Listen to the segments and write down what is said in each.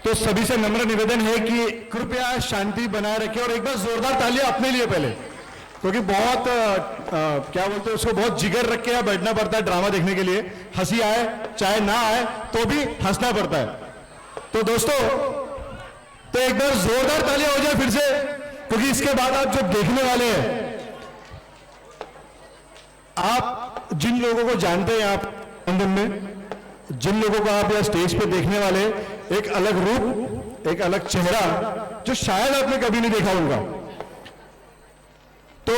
तो सभी से नम्र निवेदन है कि कृपया शांति बनाए रखें और एक बार जोरदार तालियां अपने लिए पहले, क्योंकि बहुत क्या बोलते हैं उसको, बहुत जिगर रख के बैठना पड़ता है ड्रामा देखने के लिए। हंसी आए चाहे ना आए तो भी हंसना पड़ता है। तो दोस्तों, तो एक बार जोरदार तालियां हो जाए फिर से, क्योंकि इसके बाद आप जो देखने वाले हैं, आप जिन लोगों को जानते हैं, आप लंदन में जिन लोगों को आप यहाँ स्टेज पे देखने वाले, एक अलग रूप, एक अलग चेहरा जो शायद आपने कभी नहीं देखा होगा। तो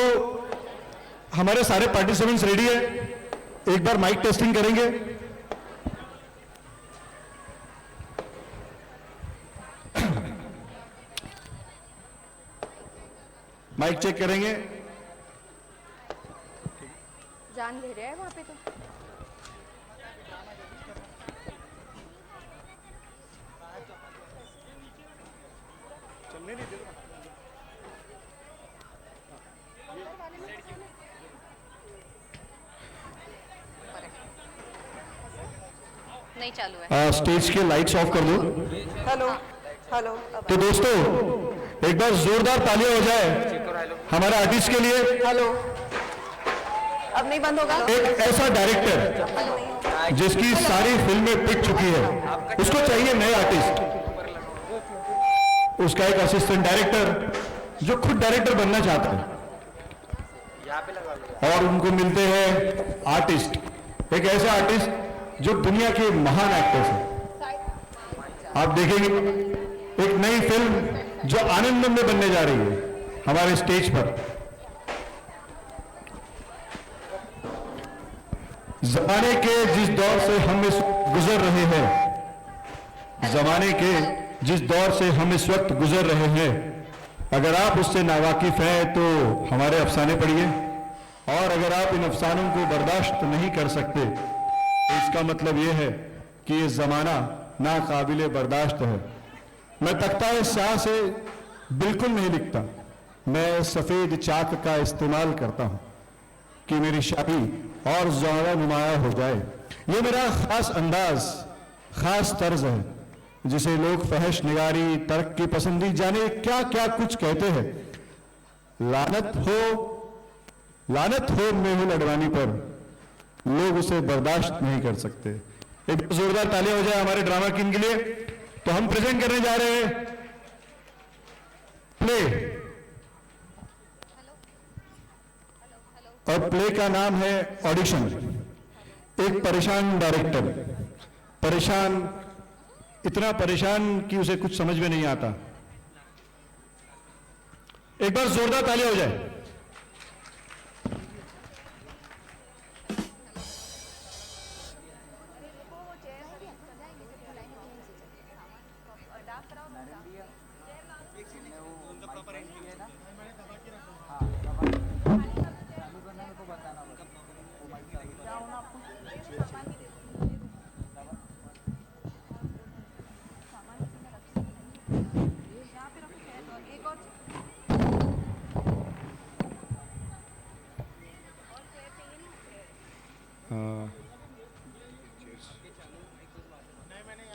हमारे सारे पार्टिसिपेंट्स रेडी है, एक बार माइक टेस्टिंग करेंगे। माइक चेक करेंगे। जान ले रहे हैं वहां पे तो। चलने नहीं दे रहा। नहीं चालू है। स्टेज के लाइट्स ऑफ कर दो। Hello hello. तो दोस्तों, एक बार जोरदार तालियां हो जाए हमारे आर्टिस्ट के लिए। हेलो। अब नहीं बंद होगा। एक ऐसा डायरेक्टर जिसकी सारी फिल्में पिट चुकी है, उसको चाहिए नए आर्टिस्ट। उसका एक असिस्टेंट डायरेक्टर जो खुद डायरेक्टर बनना चाहता है, और उनको मिलते हैं आर्टिस्ट, एक ऐसा आर्टिस्ट जो दुनिया के महान एक्टर्स हैं। आप देखेंगे एक नई फिल्म जो आनंदम में बनने जा रही है हमारे स्टेज पर। जमाने के जिस दौर से हम इस गुजर रहे हैं, जमाने के जिस दौर से हम इस वक्त गुजर रहे हैं, अगर आप उससे नावाकिफ हैं तो हमारे अफसाने पढ़िए, और अगर आप इन अफसानों को बर्दाश्त नहीं कर सकते तो इसका मतलब यह है कि ये जमाना नाकाबिले बर्दाश्त है। मैं तख्ता शाह से बिल्कुल नहीं लिखता, मैं सफेद चाक का इस्तेमाल करता हूं कि मेरी शादी और ज्यादा नुमाया हो जाए। ये मेरा खास अंदाज, खास तर्ज है जिसे लोग फहश निगारी, तर्क की पसंदी, जाने क्या क्या कुछ कहते हैं। लानत हो मेहुल अडवाणी पर, लोग उसे बर्दाश्त नहीं कर सकते। एक जोरदार तालियां हो जाए हमारे ड्रामा किंग के लिए। तो हम प्रेजेंट करने जा रहे हैं प्ले, और प्ले का नाम है ऑडिशन। एक परेशान डायरेक्टर, परेशान, इतना परेशान कि उसे कुछ समझ में नहीं आता। एक बार जोरदार तालियां हो जाए।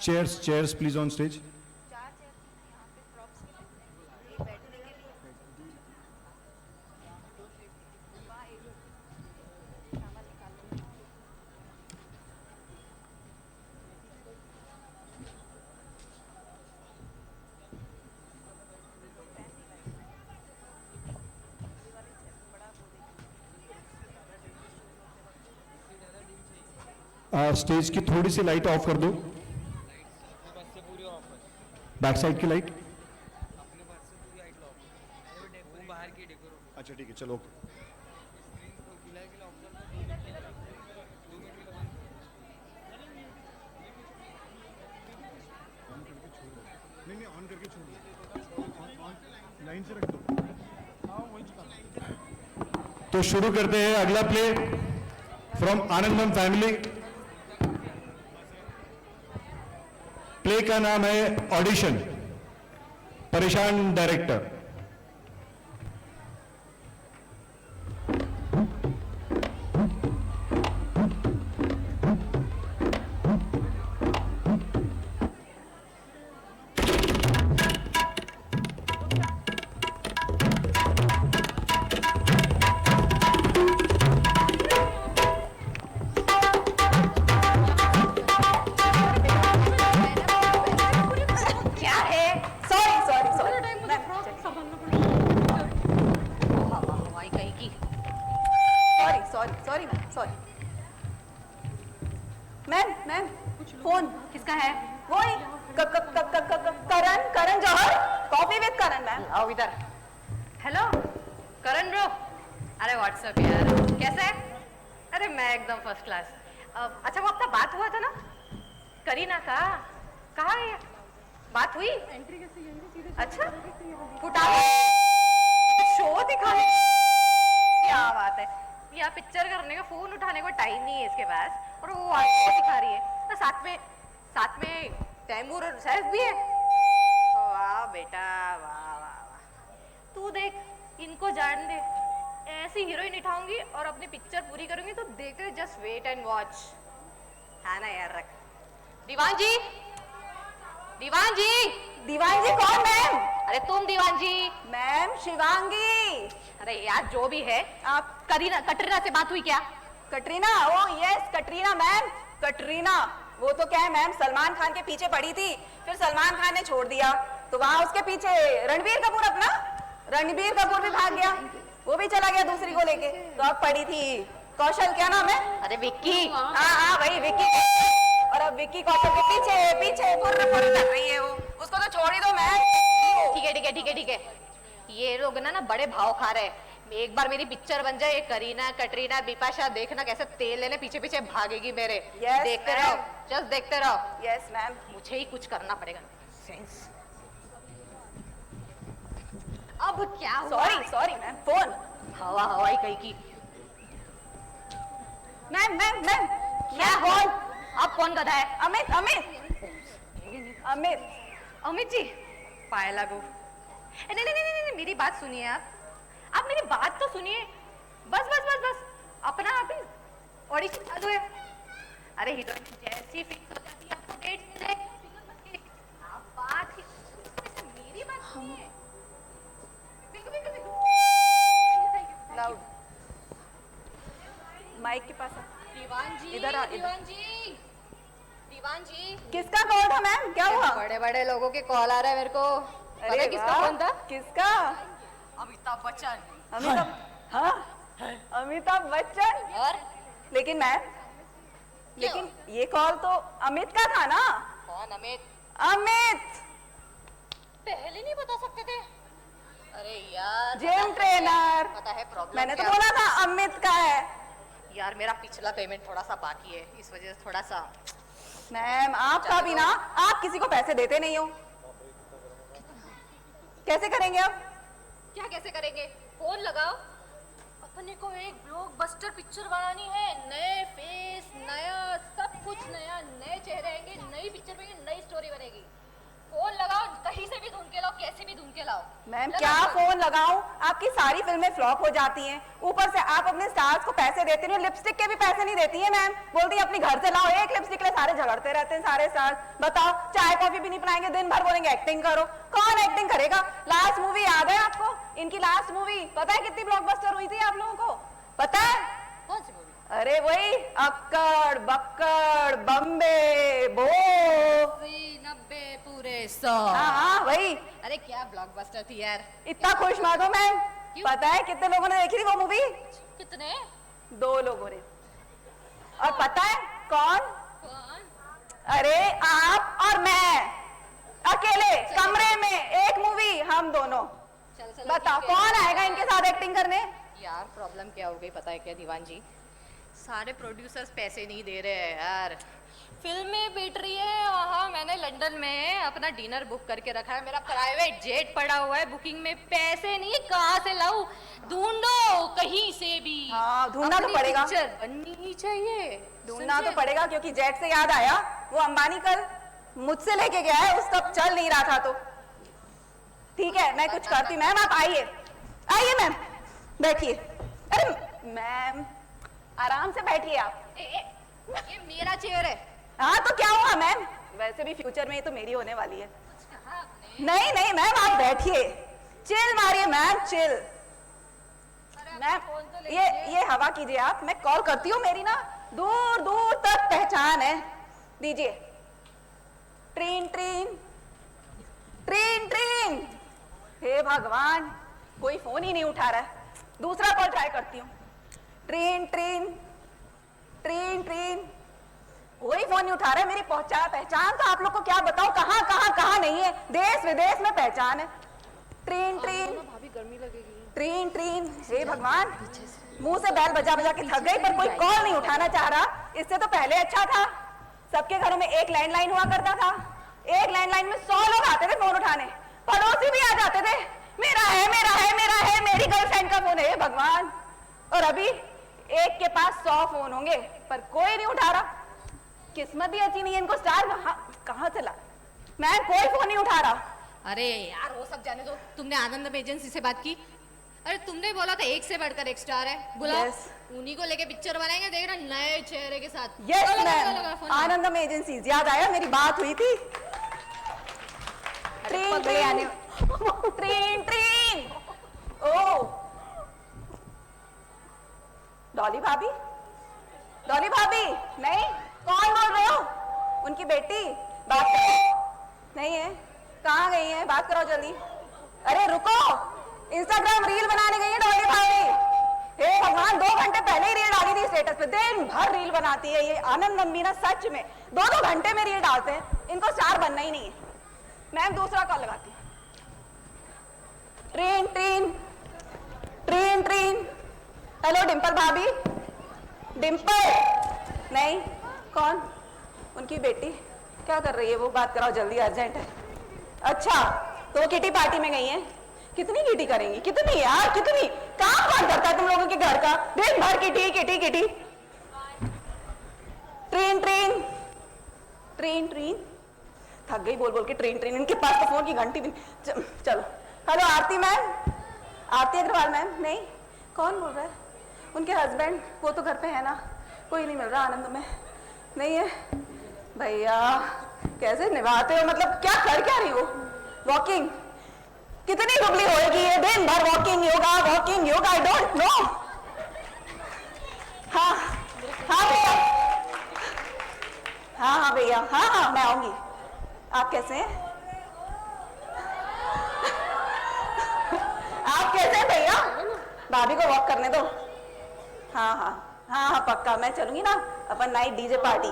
Chairs please on stage. Stage की थोड़ी सी लाइट ऑफ कर दो, बैक साइड की लाइट। अच्छा ठीक है, चलो। नहीं ऑन करके छोड़ दो, लाइन से रख दो। तो शुरू करते हैं अगला play from Anandam family. Play का नाम है ऑडिशन, परेशान director. Sorry sorry sorry ma'am sorry. Ma'am ma'am phone किसका है? वही Karan Karan Johar, coffee with Karan ma'am. आओ इधर। हेलो करण ब्रो। अरे व्हाट्सअप यार, कैसा है? अरे मैं एकदम फर्स्ट क्लास। अच्छा वो अपना बात हुआ था ना करीना का, कहाँ है? बात हुई? अच्छा फुटा शो दिखाने, क्या बात है। यहाँ पिक्चर करने का फोन उठाने को टाइम नहीं है इसके पास, और वो आपको दिखा रही है तो साथ में तैमूर और सैफ भी है। वाह बेटा वाह वाह वाह। तू देख इनको जान दे, ऐसी हीरोइन उठाऊंगी और अपनी पिक्चर पूरी करूंगी तो देखते जस्ट वेट एंड वॉच। है ना यार। रख दीवान जी। दीवान जी। दीवान जी कौन मैम? अरे तुम दीवान जी। मैम शिवांगी। अरे यार जो भी है, आप कटरीना से बात हुई क्या? कटरीना? ओ यस कटरीना मैम, कटरीना। वो तो क्या है मैम, सलमान खान के पीछे पड़ी थी, फिर सलमान खान ने छोड़ दिया तो वहां उसके पीछे रणबीर कपूर, अपना रणबीर कपूर भी भाग गया, वो भी चला गया दूसरी को लेके, तो अब पड़ी थी कौशल, क्या नाम है? अरे विक्की। हाँ वही विक्की। और अब विक्की कौशल के पीछे पीछे फुर्र कर रही है वो, उसको तो छोड़ ही दो मैम। ठीक है। ये लोग ना बड़े भाव खा रहे हैं। एक बार मेरी पिक्चर बन जाए, करीना कटरीना बिपाशा, देखना कैसे तेल लेने पीछे पीछे भागेगी मेरे। Yes, देखते रहो, जस्ट देखते रहो। Yes ma'am. मुझे ही कुछ करना पड़ेगा। अब क्या हुआ? Sorry ma'am, phone. हवाई कहीं की। मैम क्या फोन? अब कौन गधा है? अमित अमित जी पाए लागू। नहीं, मेरी बात सुनिए। आप मेरी बात तो सुनिए। बस अपना अभी ऑडिशन चालू है। अरे हीरोइन जैसी फिक्स हो जाती है आपको डेट मिल जाएगी। आप बात ही मेरी बात सुनिए। लाउड माइक के पास आ। दीवान जी, इधर आ, दीवान जी। किसका कॉल था मैम, क्या हुआ? बड़े लोगों के कॉल आ रहे हैं मेरे को। पता है किसका फोन था? किसका? अमिताभ बच्चन। अमिताभ बच्चन। और लेकिन ये कॉल तो अमित का था ना? कौन अमित? अमित पहले नहीं बता सकते थे? अरे यार जिम ट्रेनर। पता है प्रॉब्लम मैंने तो क्या? बोला था अमित का है। यार मेरा पिछला पेमेंट थोड़ा सा बाकी है, इस वजह से थोड़ा सा। मैम आपका भी ना, आप किसी को पैसे देते नहीं हो, कैसे करेंगे अब? क्या कैसे करेंगे? फोन लगाओ। अपने को एक ब्लॉकबस्टर पिक्चर बनानी है, नए फेस, नया सब कुछ नया, नए चेहरे आएंगे, नई पिक्चर बनेगी, नई स्टोरी बनेगी। फोन लगाओ, कहीं से भी ढूंढ के लाओ, कैसे भी ढूंढ के लाओ। मैम क्या फोन लगाऊं? आपकी सारी फिल्में फ्लॉप हो जाती हैं, ऊपर से आप अपने स्टार्स को पैसे देते नहीं, लिपस्टिक के भी पैसे नहीं देती है मैम। बोलती है अपनी घर से लाओ, एक लिपस्टिक के लिए सारे झगड़ते रहते हैं सारे स्टार्स। बताओ, चाय कॉफी भी नहीं पिलाएंगे, दिन भर बोलेंगे एक्टिंग करो। कौन एक्टिंग करेगा? लास्ट मूवी याद है आपको? इनकी लास्ट मूवी पता है कितनी ब्लॉकबस्टर हुई थी आप लोगों को? पता है? कौन सी मूवी? अरे वही अक्कड़ बक्कड़ बम्बे बो। 90 पूरे 100। हाँ वही। अरे क्या ब्लॉकबस्टर थी यार। इतना खुश मत हो मैम। क्यों? पता है कितने लोगों ने देखी थी वो मूवी? कितने? 2 लोगों ने। और पता है कौन? अरे आप और मैं अकेले कमरे में, एक मूवी हम दोनों। बताओ कौन आएगा इनके साथ एक्टिंग करने? यार प्रॉब्लम क्या हो गई पता है क्या दीवान जी? सारे प्रोड्यूसर्स पैसे नहीं दे रहे हैं यार। फिल्में बेच रही है वहाँ, मैंने लंदन में अपना डिनर बुक करके रखा है, मेरा प्राइवेट जेट पड़ा हुआ है बुकिंग में, पैसे नहीं, कहाँ से लाऊं? ढूंढो कहीं से भी। हाँ ढूंढना तो पड़ेगा, पिक्चर बननी ही चाहिए, ढूंढना तो पड़ेगा। क्योंकि जेट से याद आया, वो अंबानी कल मुझसे लेके गया है, उसका चल नहीं रहा था। तो ठीक है मैं कुछ करती। मैम आप आइए मैम बैठिए। अरे मैम आराम से बैठिए आप। ये मेरा चेयर है। हाँ तो क्या हुआ मैम, वैसे भी फ्यूचर में ये तो मेरी होने वाली है। कहा आपने? नहीं मैम आप बैठिए, चिल मारिए मैम, चिल। मैम ये हवा कीजिए आप, मैं कॉल करती हूँ, मेरी ना दूर दूर तक पहचान है। दीजिए। Train train train train. हे भगवान कोई फोन ही नहीं उठा रहा है, दूसरा कॉल ट्राई करती हूँ। ट्रेन ट्रेन ट्रेन ट्रेन, कोई फोन नहीं उठा रहा है। मेरी पहचान तो आप लोग को क्या बताऊं, कहाँ कहाँ कहाँ नहीं है, देश विदेश में पहचान है। ट्रेन ट्रेन भाभी गर्मी लगेगी। ट्रेन ट्रेन, हे भगवान, मुंह से बैल बजा बजा के थक गई, पर कोई कॉल नहीं उठाना चाह रहा। इससे तो पहले अच्छा था, सबके घरों में एक लैंडलाइन हुआ करता था। एक लैंडलाइन में 100 लोग आते थे फोन उठाने, पड़ोसी भी आ जाते थे, मेरा है मेरा है मेरा है, मेरी गर्लफ्रेंड का फोन है। हे भगवान, और अभी एक के पास 100 फोन होंगे पर कोई नहीं उठा रहा। किस्मत ही अच्छी नहीं है इनको। स्टार कहाँ चला? मैं कोई फोन नहीं उठा रहा। अरे यार वो सब जाने दो, तुमने आनंदम एजेंसी से बात की? अरे तुमने बोला था एक से बढ़कर एक स्टार है, बुलाओ। Yes. उन्हीं को लेके पिक्चर बनाएंगे, देखना नए चेहरे के साथ। यस लगा, लगा, मैम, लगा, फोन आनंदम एजेंसीज, याद आया मेरी बात हुई थी। ट्रेन ट्रेन ट्रेन ट्रेन, ओ डॉली भाभी, डॉली भाभी नहीं, कौन बोल रहे हो? उनकी बेटी बात करो। नहीं है, कहाँ गई है? बात करो जल्दी। अरे रुको, इंस्टाग्राम रील बनाने गई है डॉली भाभी। हे भगवान, 2 घंटे पहले ही रील डाली थी स्टेटस पे। दिन भर रील बनाती है ये आनंद मम्मी ना, सच में 2-2 घंटे में रील डालते हैं। इनको स्टार बनना ही नहीं है। मैम दूसरा कॉल लगाती हूँ। Train train train train, hello Dimple भाभी। डिम्पल नहीं, कौन? उनकी बेटी। क्या कर रही है वो? बात कराओ जल्दी, अर्जेंट है। अच्छा, तो वो किटी पार्टी में गई हैं। कितनी किटी करेंगी? कितनी यार, कितनी? काम कौन करता है तुम लोगों के घर का? दिन भर kitty kitty kitty. Train train train train, थक गई बोल बोल के। ट्रेन ट्रेन, इनके पास तो फोन की घंटी भी। चलो, हेलो आरती मैम, आरती अग्रवाल मैम। नहीं, कौन बोल रहा है? उनके हस्बैंड, वो तो घर पे है ना, कोई नहीं मिल रहा आनंद में। नहीं है भैया, कैसे निभाते हो? मतलब क्या कर क्या रही हो? वॉकिंग, कितनी दुबली होएगी ये? दिन भर walking yoga, I don't know. हाँ हाँ भैया, हाँ भैया, हाँ मैं आऊंगी। आप कैसे हैं? आप कैसे हैं भैया? भाभी को वॉक करने दो। हाँ पक्का, मैं चलूंगी ना अपन night DJ party.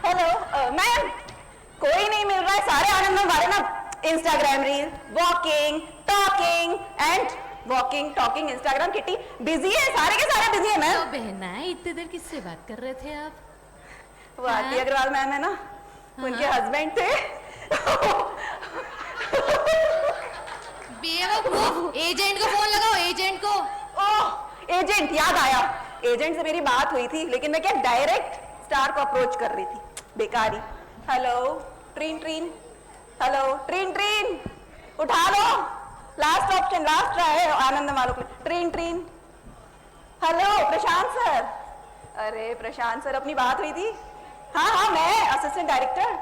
Hello ma'am, कोई नहीं मिल रहा है। सारे आनंदम वाले ना Instagram reel, walking talking and walking talking, Instagram kitty, busy है, सारे के सारे बिजी है मैम। तो बहना, इतने देर किससे बात कर रहे थे आप? वो आरती अग्रवाल मैम है ना, उनके हस्बैंड थे। एजेंट को फोन लगाओ, एजेंट को। ओह एजेंट, याद आया, एजेंट से मेरी बात हुई थी, लेकिन मैं क्या डायरेक्ट स्टार को अप्रोच कर रही थी, बेकारी। हेलो ट्रीन ट्रीन, हेलो ट्रीन ट्रीन, उठा लो, लास्ट ऑप्शन, लास्ट है आनंद वालों के लिए। ट्रीन ट्रीन, हेलो प्रशांत सर। अरे प्रशांत सर, अपनी बात हुई थी। हाँ मैं असिस्टेंट डायरेक्टर।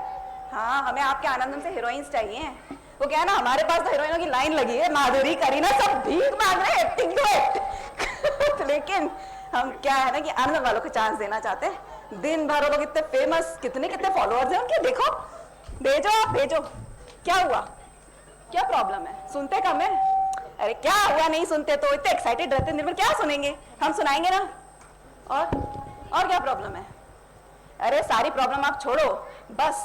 हाँ, हमें आपके आनंदम से हीरोइंस चाहिए। वो क्या है ना, हमारे पास तो हीरोइनों की लाइन लगी है, माधुरी करीना सब भीख मांग रहे हैं, एक्टिंग दो एक्ट। लेकिन हम क्या है ना कि आनंद वालों को चांस देना चाहते हैं। दिन भर वो लोग इतने फेमस, कितने कितने फॉलोअर्स हैं उनके, देखो, भेजो आप भेजो। क्या हुआ? क्या प्रॉब्लम है? सुनते कम है? अरे क्या हुआ, नहीं सुनते तो? इतने एक्साइटेड रहते हैं दिन भर, क्या सुनेंगे? हम सुनाएंगे ना। और क्या प्रॉब्लम है? अरे सारी प्रॉब्लम आप छोड़ो, बस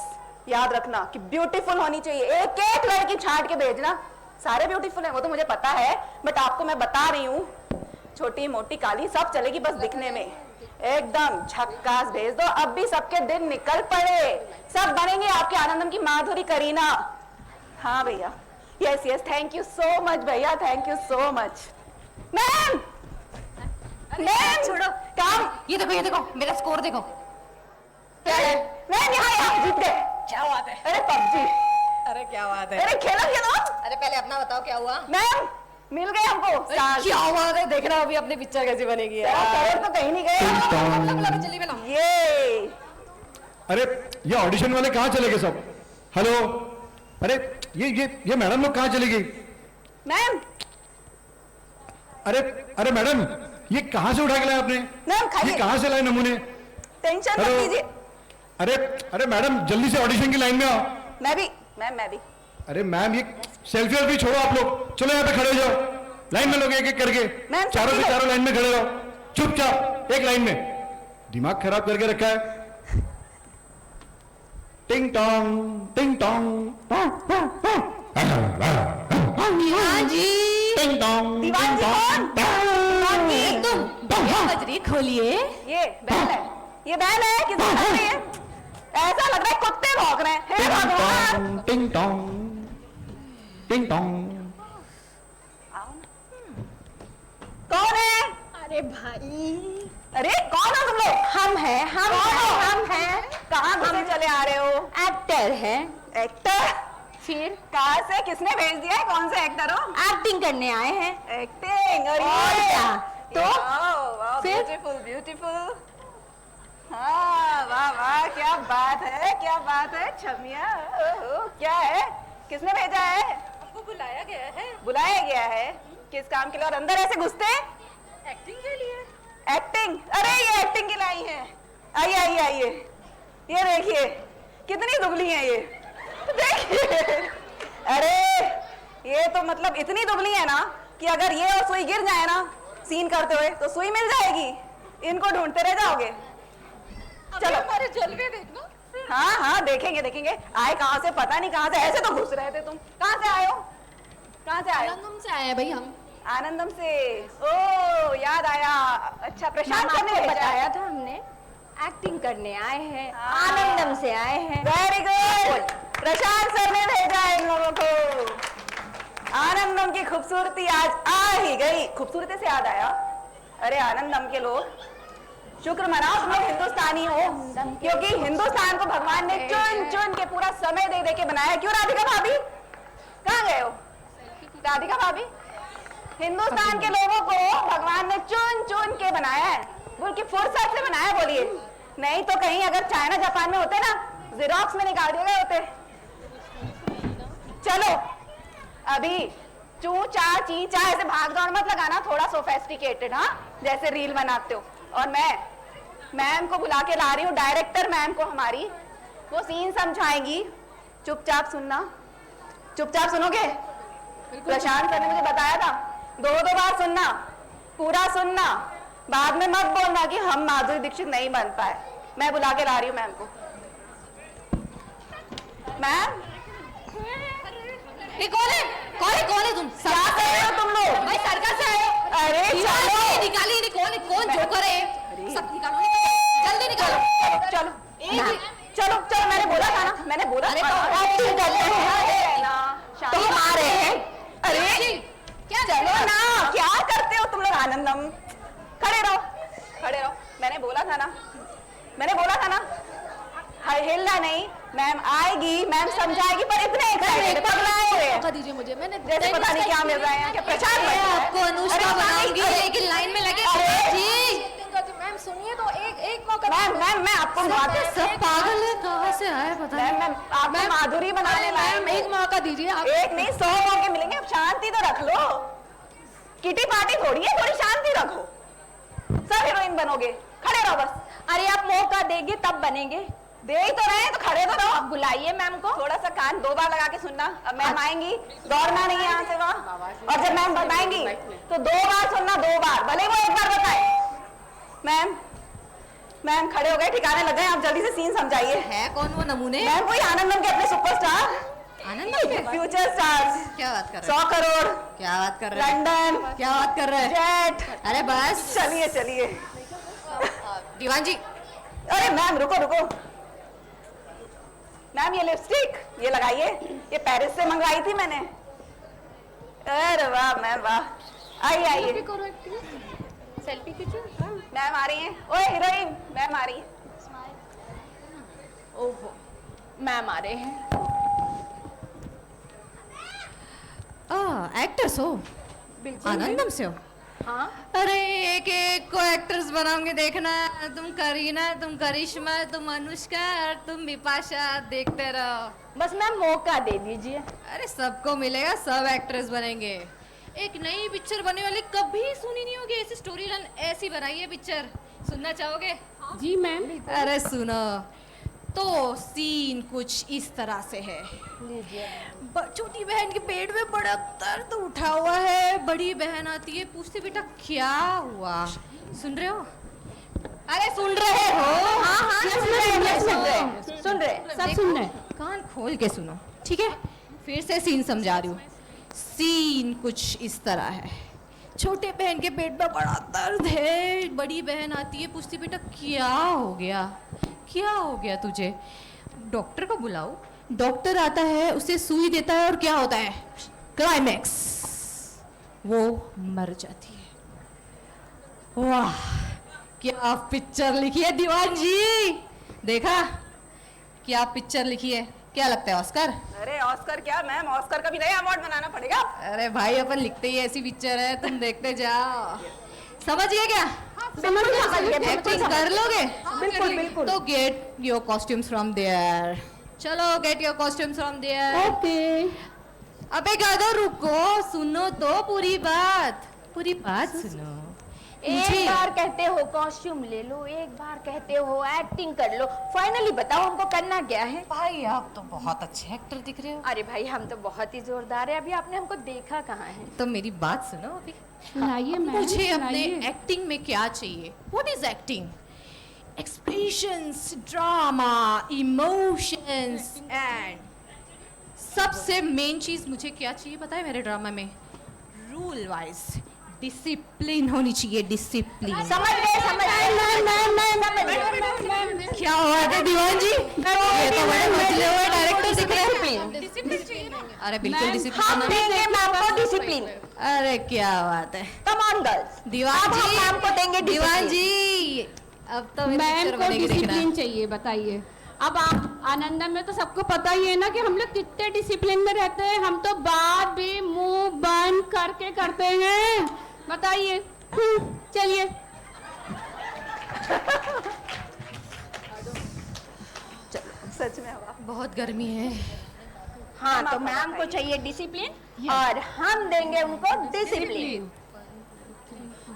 याद रखना कि ब्यूटीफुल होनी चाहिए। एक एक लड़की छांट के भेजना। सारे ब्यूटीफुल हैं वो तो मुझे पता है, बट आपको मैं बता रही हूँ, छोटी मोटी काली सब चलेगी, बस दिखने में एकदम झक्कास भेज दो। अब भी सबके दिन निकल पड़े, सब बनेंगे आपके आनंदम की माधुरी करीना। हाँ भैया, yes yes, thank you so much भैया, thank you so much. Ma'am ma'am छोड़ो काम, ये देखो मेरा स्कोर देखो। मैम यहाँ जीत गए। क्या बात है? अरे पबजी, अरे क्या बात है? अरे खेलो। अरे पहले अपना बताओ, क्या हुआ? मैम मिल गए हमको स्टार। क्या बात है? देखना अभी अपनी पिक्चर कैसी बनेगी यार, तो कहीं नहीं गए। चलिए बनाओ। ये अरे ये ऑडिशन वाले कहाँ चले गए सब? हेलो, अरे ये मैडम लोग कहाँ चली गई? मैम, अरे मैडम, ये कहाँ से उठा के लाए आपने? मैम ये खाइए, कहाँ से लाए नमूने? टेंशन मत हेलो। लीजिए। अरे मैडम, जल्दी से ऑडिशन की लाइन में आओ। मैं भी मैम, मैं भी। अरे मैम, ये सेल्फी वेल्फी छोड़ो आप लोग, चलो यहाँ पे खड़े हो जाओ। लाइन में लोग एक एक करके मैम, चारों सभी के लोग। चारों लाइन में खड़े रहो, चुपचाप एक लाइन में। दिमाग खराब करके रखा है। टिंग टोंग टिंग टोंग दीवान जी, टिंग टोंग दीवान जी कौन? दीवान जी, तुम ये बजरी खोलिए। ये बैल है, ये बैल है, किसने बैल है ये? ऐसा लग रहा है कुत्ते भौंक रहे हैं। हे भगवान! टिंग टोंग टिंग टोंग। कौन है? अरे भाई, अरे कौन हो तुम लोग? हम हैं, हम कौन हैं, हो? हम हैं। कहाँ घुसे चले आ रहे हो? एक्टर हैं। एक्टर? फिर कहाँ से? किसने भेज दिया है? कौन से एक्टर हो? एक्टिंग करने आए हैं। एक्टिंग? और और ये? क्या? तो? फिर? Beautiful beautiful. हाँ, वाह वाह, क्या बात है, क्या बात है छमिया। ओहो, क्या है? किसने भेजा है? आपको बुलाया गया है बुलाया गया है? किस काम के लिए? और अंदर ऐसे घुसते? एक्टिंग के लिए। एक्टिंग? अरे ये एक्टिंग के लाई है। आइए आइए आइए, ये देखिए कितनी दुबली है ये, देखिए। अरे ये तो मतलब इतनी दुबली है ना कि अगर ये और सुई गिर जाए ना सीन करते हुए तो सुई मिल जाएगी, इनको ढूंढते रह जाओगे। चलो हमारे जलवे देखना। हाँ हाँ, देखेंगे देखेंगे। आए कहाँ से पता नहीं, कहाँ से ऐसे तो घुस रहे थे तुम। कहाँ से आए हो? कहाँ से आए हो? आनंदम से आए हैं भाई हम। आनंदम से। ओ याद आया। अच्छा, प्रशांत सर ने आपको भेजा बताया है। था हमने, एक्टिंग करने आए हैं। हाँ। आनंदम से आए हैं। वेरी गुड, प्रशांत सर ने भेजा है इन लोगों को। आनंदम की खूबसूरती आज आ ही गई। खूबसूरती से याद आया, अरे आनंदम के लोग शुक्र मनाओ तुम लोग हिंदुस्तानी हो, क्योंकि हिंदुस्तान को भगवान ने चुन चुन के पूरा समय दे दे के बनाया है। क्यों राधिका भाभी, कहाँ गए हो? राधिका भाभी, हिंदुस्तान के लोगों को भगवान ने चुन चुन के बनाया है, बोल की फुर्सत से बनाया। बोलिए, नहीं तो कहीं अगर चाइना जापान में होते ना, जेरोक्स में निकाल दिए गए होते। चलो अभी चू चा ची चा ऐसे भाग दौड़ मत लगाना, थोड़ा सोफेस्टिकेटेड, हाँ, जैसे रील बनाते हो। और मैं मैम को बुला के ला रही हूँ, डायरेक्टर मैम को हमारी, वो सीन समझाएंगी। चुपचाप सुनना, चुपचाप सुनोगे? प्रशांत सर ने मुझे बताया था, दो दो बार सुनना, पूरा सुनना, बाद में मत बोलना कि हम माधुरी दीक्षित नहीं बन पाए। मैं बुला के ला रही हूँ मैम को। मैम, ये कौन है? कौन है तुम? क्या कर रहे हो तुम लोग? भाई सर्कस से आए हो? अरे चलो निकालिए, कौन जोकर है? सब निकालो, जल्दी निकालो। चलो चलो चलो, मैंने बोला था ना, मैंने बोला अरे था तो ना। एक्टिंग करते हैं। अरे ना, तो हम आ रहे हैं। अरे क्या चलो ना, क्या करते हो तुम लोग? आनंदम, खड़े रहो, खड़े रहो। मैंने बोला था ना, मैंने बोला था ना, हिलना नहीं। मैम आएगी, मैम समझाएगी, पर इतने एक्साइटेड पगलाए हुए हैं। मौका दीजिए मुझे, मैंने जैसे पता नहीं क्या मिल रहा है यहाँ के। प्रशांत मैं बन रहा है। आपको अनुष्का अरे बनाऊंगी, अरे, लेकिन लाइन में लगे अरे, जी। मैम सुनिए तो, एक मौका। मैम मैं आपको सब पागल है, कहाँ से आए पता नहीं। मैम आपको माधुरी बनाने लाए। मैम एक मौका दीजिए आप। एक नहीं 100 मौके मिलेंगे, अब शांति तो रख लो। किटी पार्टी थोड़ी है, थोड़ी शांति रखो। सब हीरोइन बनोगे, खड़े रहो बस। अरे आप मौका देंगे तब बनेंगे। दे ही तो रहे हैं तो खड़े तो रहो। आप बुलाइए मैम को। थोड़ा सा कान 2 बार लगा के सुनना। अब मैम आएंगी, दौड़ना नहीं है यहाँ से वहाँ। और जब मैम बताएंगी तो 2 बार सुनना, 2 बार, भले वो 1 बार बताए। मैम खड़े हो गए, ठिकाने लग गए, आप जल्दी से सीन समझाइए। है कौन वो नमूने? मैम कोई आनंदम के अपने सुपरस्टार, आनंद, फ्यूचर स्टार्स, क्या बात कर 100 करोड़, क्या बात कर रहे लंदन, क्या बात कर रहे हैं? जेट। अरे बस चलिए चलिए। दीवान जी, अरे मैम रुको रुको। मैम ये लिपस्टिक ये लगाइए, ये पेरिस से मंगवाई थी मैंने। अरे वाह मैम वाह, आइए आइए। सेल्फी खींचो। मैम आ रही हैं। ओए हीरोइन, मैम आ रही है। ओहो, मैम आ रहे हैं। एक्टर्स हो? आनंदम से हो? हाँ, अरे एक एक को एक्ट्रेस बनाऊंगी, देखना। तुम करीना, तुम करिश्मा, तुम अनुष्का और तुम बिपाशा, देखते रहो। बस मैम मौका दे दीजिए। अरे सबको मिलेगा, सब एक्ट्रेस बनेंगे। एक नई पिक्चर बनने वाली, कभी सुनी नहीं होगी ऐसी स्टोरी लाइन, ऐसी बनाई है पिक्चर। सुनना चाहोगे? जी मैम। अरे सुनो, तो सीन कुछ इस तरह से है। छोटी बहन के पेट में बड़ा दर्द उठा हुआ है। बड़ी बहन आती है, पूछती बेटा क्या हुआ। सुन रहे हो? अरे सुन रहे हो? हाँ सुन रहे सब सुन रहे। कान खोल के सुनो, ठीक है? फिर से सीन समझा रही हूँ। सीन कुछ इस तरह है। छोटे बहन के पेट में बड़ा दर्द है। बड़ी बहन आती है, पूछती बेटा क्या हो गया, क्या हो गया तुझे। डॉक्टर को बुलाओ। डॉक्टर आता है, उसे सुई देता है और क्या होता है? क्लाइमैक्स, वो मर जाती है। वाह क्या पिक्चर लिखी है दीवान जी। देखा क्या पिक्चर लिखी है? क्या लगता है ऑस्कर? अरे ऑस्कर क्या मैम, ऑस्कर का भी नया अवार्ड बनाना पड़ेगा। अरे भाई अपन लिखते ही ऐसी पिक्चर है, तुम देखते जाओ। समझ गए क्या? एक्टिंग कर लोगे? बिल्कुल बिल्कुल। तो get your costumes from there. चलो get your costumes from there. Okay. अबे गादो रुको, सुनो तो पूरी बात, पूरी बात सुनो। एक बार कहते हो कॉस्ट्यूम ले लो, एक बार कहते हो एक्टिंग कर लो, फाइनली बताओ हमको करना क्या है। भाई आप तो बहुत अच्छे एक्टर दिख रहे हो। अरे भाई हम तो बहुत ही जोरदार है, अभी आपने हमको देखा कहाँ है। तो मेरी बात सुनो अभी। सुनाइए मैम, मुझे अपने सुनाइए। एक्टिंग में क्या चाहिए? What is acting? Expressions, drama, emotions and सबसे मेन चीज मुझे क्या चाहिए पता है मेरे ड्रामा में? रूल वाइज डिसिप्लिन होनी चाहिए। डिसिप्लिन। समझ गए समझ गए। क्या हुआ है दीवान जी? ये तो बड़े मचले हुए डायरेक्टर दिख रहे हैं। अरे बिल्कुल हम डिसिप्लिन। देंगे मैम को डिसिप्लिन। अरे क्या बात है कम ऑन गर्ल्स, दीवान अब हम जी। मैम को देंगे दीवान discipline। जी अब तो मेरी मैम पिक्चर को बनेगी, देखना। डिसिप्लिन चाहिए, बताइए। अब आप आनंदा में तो सबको पता ही है ना कि हम लोग कितने डिसिप्लिन में रहते हैं। हम तो बात भी मुंह बंद करके करते हैं, बताइए। चलिए। सच में हवा। बहुत गर्मी है। हाँ तो मैम को चाहिए डिसिप्लिन और हम देंगे उनको डिसिप्लिन।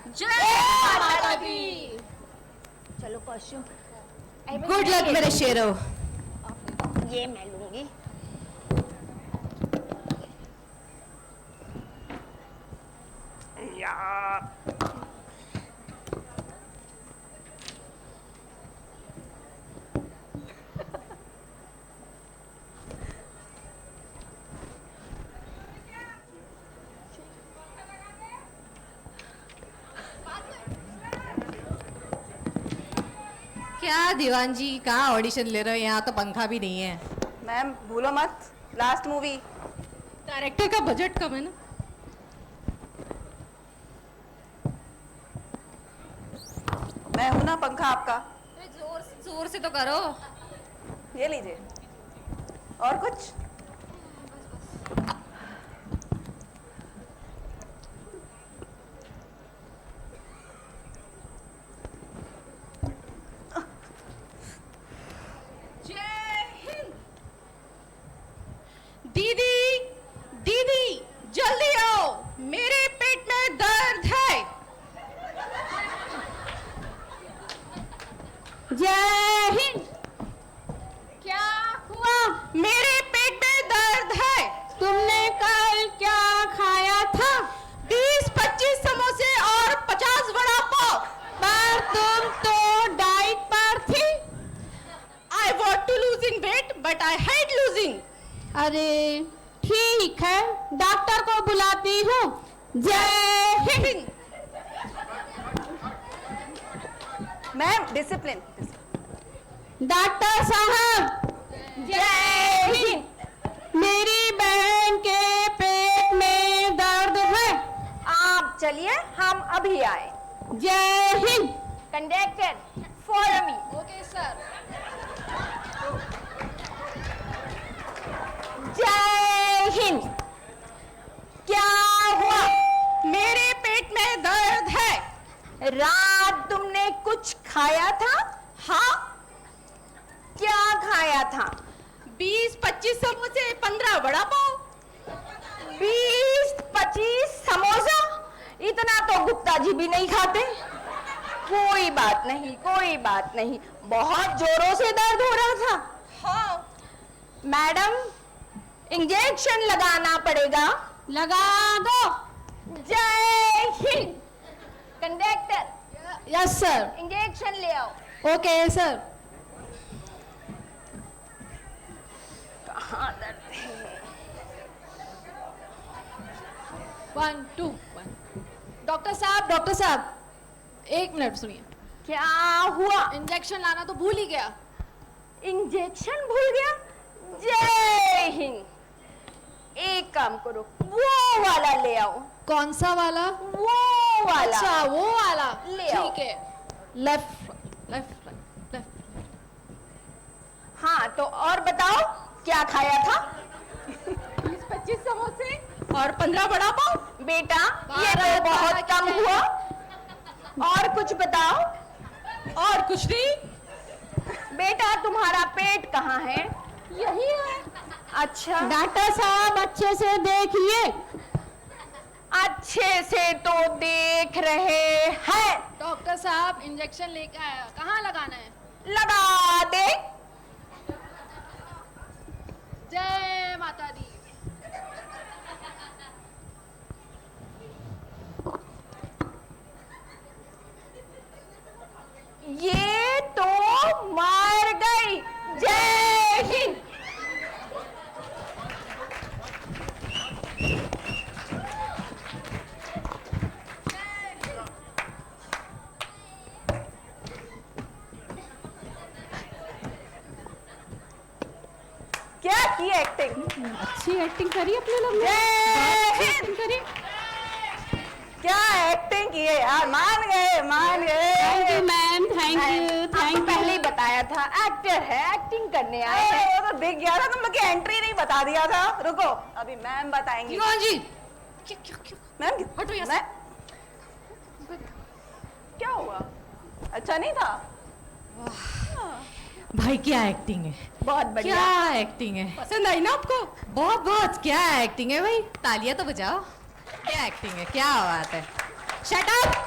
जय माता दी। चलो कॉस्ट्यूम। गुड लक मेरे शेरो। ये मैं लूंगी। क्या दीवान जी कहाँ ऑडिशन ले रहे हो? यहाँ तो पंखा भी नहीं है। मैम भूलो मत, लास्ट मूवी। डायरेक्टर का बजट कम है ना। मैं हूं ना पंखा आपका। जोर से तो करो। ये लीजिए। और कुछ? दीदी दीदी जल्दी आओ, मेरे पेट में दर्द है। जय हिंद। क्या हुआ? मेरे पेट में दर्द है। तुमने कल क्या खाया था? 20-25 समोसे और 50 वड़ा पाव। पर तुम तो डाइट पर थी। I want to losing weight, but I hate losing. अरे ठीक है, डॉक्टर को बुलाती हूँ। जय हिंद। Ma'am discipline. डॉक्टर साहब जय हिंद। मेरी बहन के पेट में दर्द है। आप चलिए हम अभी आए। जय Hind. Conductor follow me. Okay, sir. जय हिंद। क्या हुआ? मेरे पेट में दर्द है। रात तुमने कुछ खाया था? हाँ। क्या खाया था? 20-25 समोसे 15 वड़ा पाव। 20-25 समोसा? इतना तो गुप्ता जी भी नहीं खाते। कोई कोई बात नहीं, बहुत जोरों से दर्द हो रहा था। हाँ मैडम, इंजेक्शन लगाना पड़ेगा। लगा दो। जय Hind. Conductor, yes sir. Injection ले आओ। Okay sir. कहाँ दर्द है? 1 2 1। डॉक्टर साहब, 1 मिनट सुनिए। क्या हुआ? इंजेक्शन लाना तो भूल ही गया। इंजेक्शन भूल गया? जय हिंद। एक काम करो, वो वाला ले आओ। कौन सा वाला? वो वाला। अच्छा वो वाला, ले आओ। ठीक है। Left left left. हाँ तो और बताओ क्या खाया था? 20-25 समोसे और 15 वड़ा पाव। बेटा ये तो 12 बहुत कम क्या हुआ। और कुछ बताओ। और कुछ नहीं। बेटा तुम्हारा पेट कहाँ है? यही है। अच्छा, डॉक्टर साहब अच्छे से देखिए। अच्छे से तो देख रहे हैं। डॉक्टर साहब इंजेक्शन लेके आया, कहाँ लगाना है? लगा दे। जय माता दी। ये तो मार गई। जय हिंद। क्या की एक्टिंग? अच्छी एक्टिंग करी अपने लोग ने। जय हिंद। एक्टिंग करी। क्या एक्टिंग की है यार, मान गए thank you ma'am, thank you आपको पहले ही बताया था एक्टर है, एक्टिंग करने आए हैं। वो तो दिख गया था, तुम लोग की एंट्री नहीं बता दिया था। रुको अभी मैम बताएंगी। दीवान जी क्या मैम हटो यहाँ से। मैं क्या हुआ? अच्छा नहीं था? भाई क्या एक्टिंग है, बहुत बढ़िया। क्या एक्टिंग है। पसंद आई ना आपको? बहुत बहुत, क्या एक्टिंग है भाई, तालियां तो बजाओ। क्या एक्टिंग है, क्या बात है। Shut up.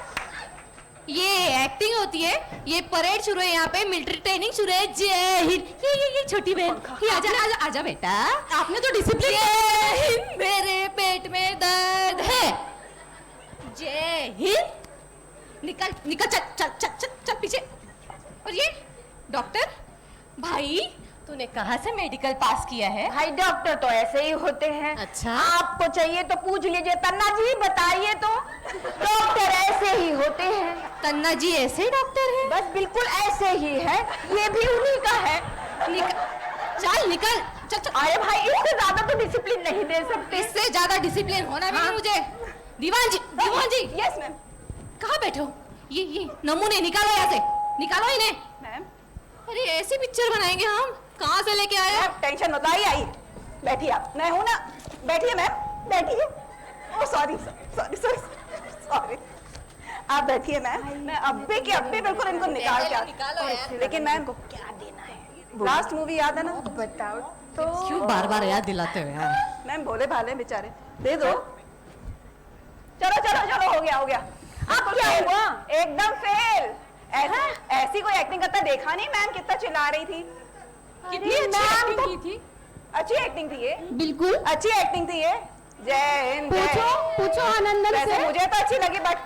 ये एक्टिंग होती है, ये परेड शुरू है, यहाँ पे मिलिट्री ट्रेनिंग शुरू है। जय हिंद। ये छोटी बहन, ये आजा आजा आजा बेटा, आपने तो डिसिप्लिन। जय हिंद। मेरे पेट में दर्द है। जय हिंद। निकल निकल, चल चल चल चल चल पीछे। और ये डॉक्टर भाई, तूने कहाँ से मेडिकल पास किया है? भाई डॉक्टर तो ऐसे ही होते हैं। अच्छा। आपको चाहिए तो पूछ लीजिए। तन्ना जी बताइए तो। डॉक्टर ऐसे ही होते हैं। तन्ना जी ऐसे डॉक्टर है? बस बिल्कुल ऐसे ही है, ये भी उन्हीं का है। चल निकल, चल चल। अरे भाई इससे ज्यादा तो डिसिप्लिन नहीं दे सकते। इससे ज्यादा डिसिप्लिन होना भी नहीं मुझे। दीवान जी यस मैम। कहाँ बैठे हो? ये नमूने निकालो यहाँ से, निकालो इन्हें। मैम अरे ऐसी पिक्चर बनाएंगे हम, कहाँ से लेके आए हो? टेंशन मत आइए, आइए बैठिए। आप मैं हूं ना, बैठिए मैम, बैठिए। Oh sorry sorry sorry sorry, आप बैठिए मैम। मैं अभी के अभी बिल्कुल इनको निकाल के निकालो यार। लेकिन मैम को क्या देना है? लास्ट मूवी याद है ना? बताओ तो। क्यों बार बार याद दिलाते हो यार? मैम भोले भाले बेचारे, दे दो। चलो चलो चलो, हो गया हो गया। अब क्या हुआ? एकदम फेल। ऐसी कोई एक्टिंग करता देखा नहीं। मैम कितना चिल्ला रही थी। कितनी अच्छी एक्टिंग की थी। अच्छी एक्टिंग थी ये, बिल्कुल। अच्छी एक्टिंग थी ये। जय हिंद। पूछो आनंदन वैसे से। मुझे तो अच्छी लगी, बट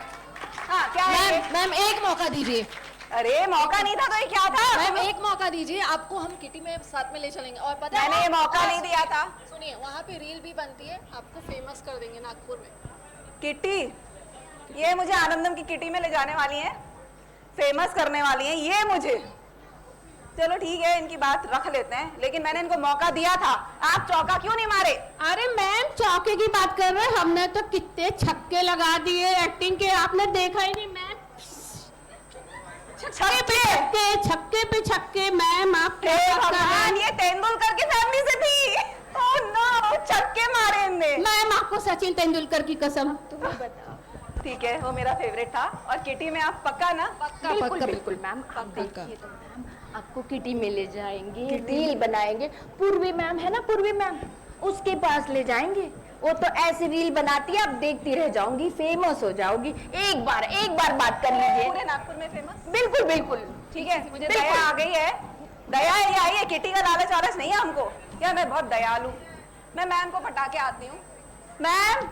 हाँ क्या है ये? मैम एक मौका दीजिए। अरे मौका नहीं था तो ये क्या था? मैम एक मौका दीजिए, आपको हम किटी में साथ में ले चलेंगे। और पता है मैंने ये मौका नहीं दिया था। सुनिए, वहाँ पे रील भी बनती है, आपको फेमस कर देंगे नागपुर में। किटी, ये मुझे आनंदम की किटी में ले जाने वाली है, फेमस करने वाली है ये मुझे। चलो ठीक है, इनकी बात रख लेते हैं, लेकिन मैंने इनको मौका दिया था। आप चौका क्यों नहीं मारे? अरे मैम चौके की बात कर रहे हैं, हमने तो कितने छक्के लगा दिए एक्टिंग के, आपने देखा ही नहीं। मैम छक्के पे छक्के मैम, आप भगवान, ये तेंदुलकर की फैमिली से थी। ओह नो, छक्के मारे इनने। मैम आपको सचिन तेंदुलकर की कसम। तुम्हें बताओ। ठीक है, वो मेरा फेवरेट था। और किटी में आप पक्का ना? पक्का, बिल्कुल पक्का, बिल्कुल मैम। आप पक्का। देखिए तो मैम, आपको किटी में ले जाएंगे, रील बनाएंगे। पूर्वी मैम है ना, पूर्वी मैम, उसके पास ले जाएंगे। वो तो ऐसी रील बनाती है, आप देखती रह जाऊंगी, फेमस हो जाओगी। एक बार बात कर लीजिए। पूरे नागपुर में फेमस। बिल्कुल बिल्कुल। ठीक है, मुझे बिल्कुल। दया आ गई है। दया ये आई है, किटी का लालच वालच नहीं है हमको। क्या मैं बहुत दयालु। मैं मैम को पटा के आती हूँ। मैम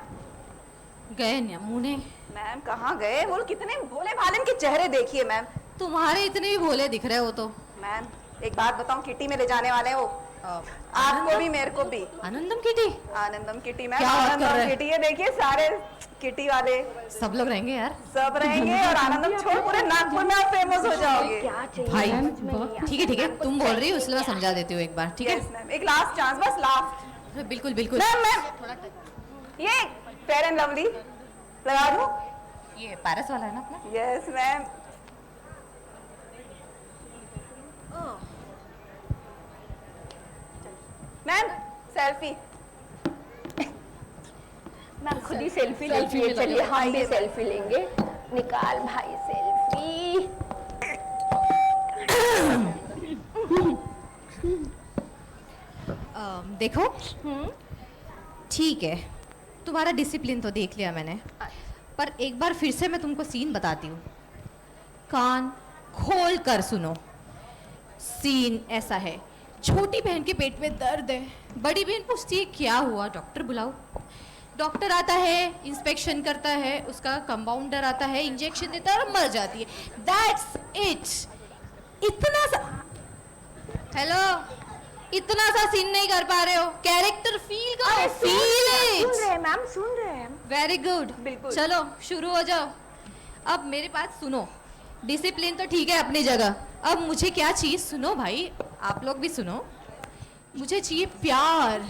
गए ना मुने, मैम कहाँ गए? वो कितने भोले भाले के चेहरे देखिए मैम। तुम्हारे इतने भी भोले दिख रहे हो तो। मैम एक बात बताऊं, किटी में ले जाने वाले हैं वो, आपको भी मेरे को भी। आनंदम किटी आनंदम किटी मैम, क्या बात कर आनंदम रहे हैं? किटी है, देखिए सारे किटी वाले सब लोग रहेंगे यार। सब रहेंगे और आनंदम छोड़ पूरे नागपुर में आप फेमस हो जाओगे। क्या चाहिए? भाई ठीक है, तुम बोल रही हो इसलिए मैं समझा देती हूँ एक बार, ठीक है? यस मैम, एक लास्ट चांस, बस लास्ट। बिल्कुल बिल्कुल। मैम ये फेयर एंड लवली लगा दूं? ये पैरिस वाला है ना अपना? Yes ma'am. Ma'am selfie. Ma'am खुद ही सेल्फी लेंगे। चलिए हम भी सेल्फी लेंगे। निकाल भाई सेल्फी। देखो ठीक है, तुम्हारा डिसिप्लिन तो देख लिया मैंने, पर एक बार फिर से मैं तुमको सीन बताती हूँ, कान खोल कर सुनो। सीन ऐसा है, छोटी बहन के पेट में दर्द है, बड़ी बहन पूछती है क्या हुआ, डॉक्टर बुलाओ। डॉक्टर आता है, इंस्पेक्शन करता है, उसका कंपाउंडर आता है, इंजेक्शन देता है और मर जाती है। That's it. इतना सा, हेलो, इतना सा सीन नहीं कर पा रहे हो, कैरेक्टर फील करो, फील सुन इट। रहे हैं मैम, सुन रहे हैं। वेरी गुड, बिल्कुल। चलो शुरू हो जाओ। अब मेरी बात सुनो, डिसिप्लिन तो ठीक है अपनी जगह, अब मुझे क्या चाहिए सुनो भाई, आप लोग भी सुनो। मुझे चाहिए प्यार,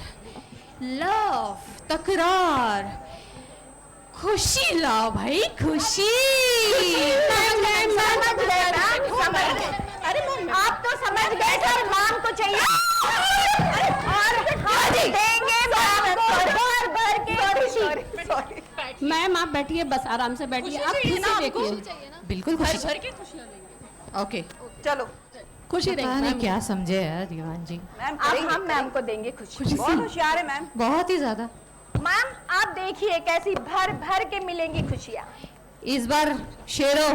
लव, तकरार, खुशी लाओ भाई, खुशी। अरे आप तो समझ गए सर, माम को चाहिए और हम देंगे माम को भर भर के खुशी। सॉरी। मैम आप बैठिए, बस आराम से बैठिए, आप खुशी देखिए। बिल्कुल खुशी। भर के खुशियां लेंगे। ओके, चलो खुशी पता देखिए। नहीं क्या समझे यार दीवान जी, मैम अब करेंगे, हम मैम को देंगे खुशी। बहुत होशियार है मैम। बहुत ही ज्यादा। मैम आप देखिए कैसी भर भर के मिलेंगी खुशियाँ। इस बार शेरो,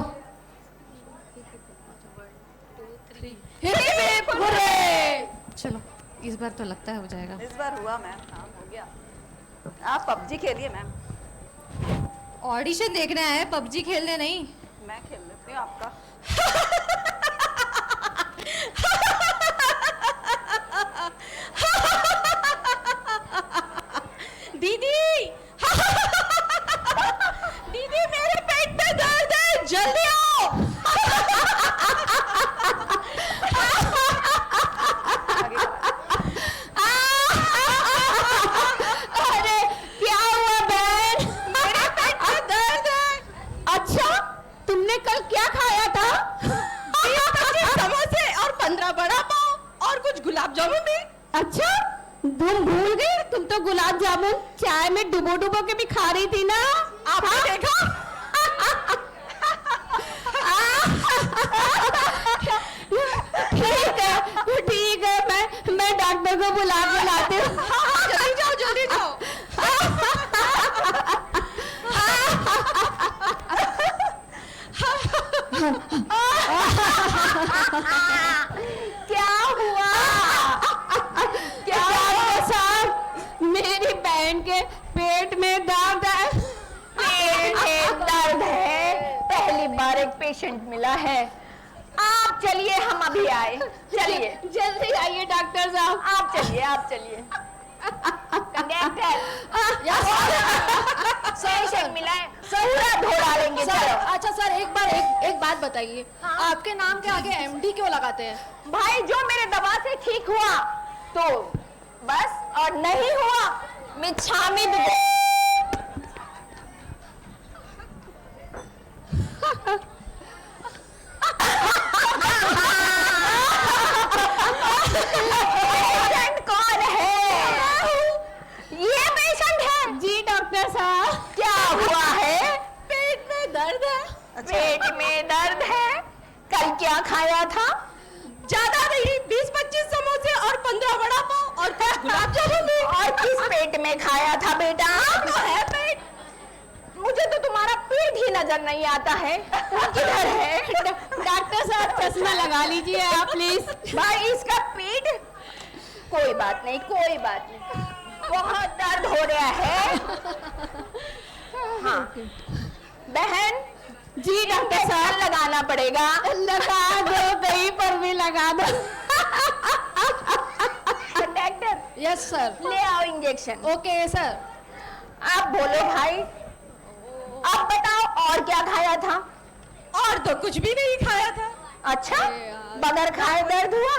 चलो इस बार तो लगता है हो जाएगा। इस बार हुआ मैम, हाँ हो गया। आप पबजी खेलिए मैम। ऑडिशन देखने आए, पबजी खेलने नहीं। मैं खेल लेती हूँ आपका। दीदी दीदी मेरे पेट में दर्द है, जल्दी आओ। अरे क्या हुआ बहन, मेरे पेट में दर्द है। अच्छा तुमने कल क्या खाया था? 25 समोसे और 15 बड़ा पाव और कुछ गुलाब जामुन भी। अच्छा तुम भूल गए, तुम तो गुलाब जामुन चाय में डुबो डुबो के भी खा रही थी ना। आपने देखा? ठीक है मैं डॉक्टर को बुला के लाती हूँ। जल्दी जाओ, जल्दी जाओ। क्या हुआ? क्या साहब, मेरी बहन के पेट में दर्द है। पेट में दर्द है, पहली बार एक पेशेंट मिला है। आप चलिए, हम अभी आए। चलिए जल्दी आइए डॉक्टर साहब। आप चलिए, आप चलिए। कंडक्टर पेशेंट मिला है, पूरा धोड़ा लेंगे। चलो। अच्छा सर, एक बात बताइए, आपके नाम के आगे एमडी क्यों लगाते हैं? भाई जो मेरे दवा से ठीक हुआ तो बस, और नहीं हुआ मिच्छामी पेशेंट कौन है? ये पेशेंट है जी डॉक्टर साहब। क्या हुआ है? पेट में दर्द है। पेट में दर्द है। कल क्या खाया था? ज्यादा नहीं, 20-25 समोसे और 15 बड़ा पाव और कुछ गुलाब जामुन भी। और किस पेट में खाया था बेटा? तो है पेट। मुझे तो तुम्हारा पेट ही नजर नहीं आता है, किधर है? डॉक्टर साहब चश्मा लगा लीजिए आप प्लीज। भाई इसका पेट, कोई बात नहीं कोई बात नहीं, बहुत दर्द हो रहा है। हाँ बहन जी डॉक्टर साहब, लगाना पड़ेगा। लगा दो, कहीं पर भी लगा दो। Doctor yes sir. ले आओ इंजेक्शन। Okay sir. आप बोलो भाई, आप बताओ और क्या खाया था? और तो कुछ भी नहीं खाया था। अच्छा, बगैर खाए दर्द हुआ?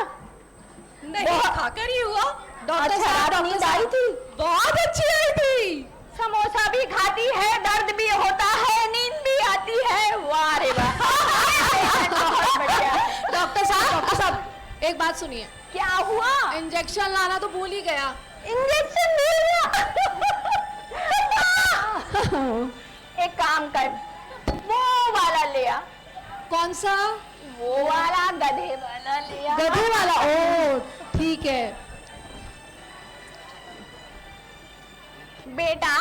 नहीं, बहुत- खाकर ही हुआ। डॉक्टर अच्छा, साहब, रात नींद आई थी? बहुत अच्छी आई थी। समोसा भी खाती है, दर्द भी होता है, नींद भी आती है। वाह रे वाह। बहुत बढ़िया। डॉक्टर साहब एक बात सुनिए। क्या हुआ? इंजेक्शन लाना तो भूल ही गया। इंजेक्शन मिल गया। एक काम कर, वो वाला ले आ, कौन सा? वो वाला गधे वाला ले आ। गधे वाला? ओ ठीक है। बेटा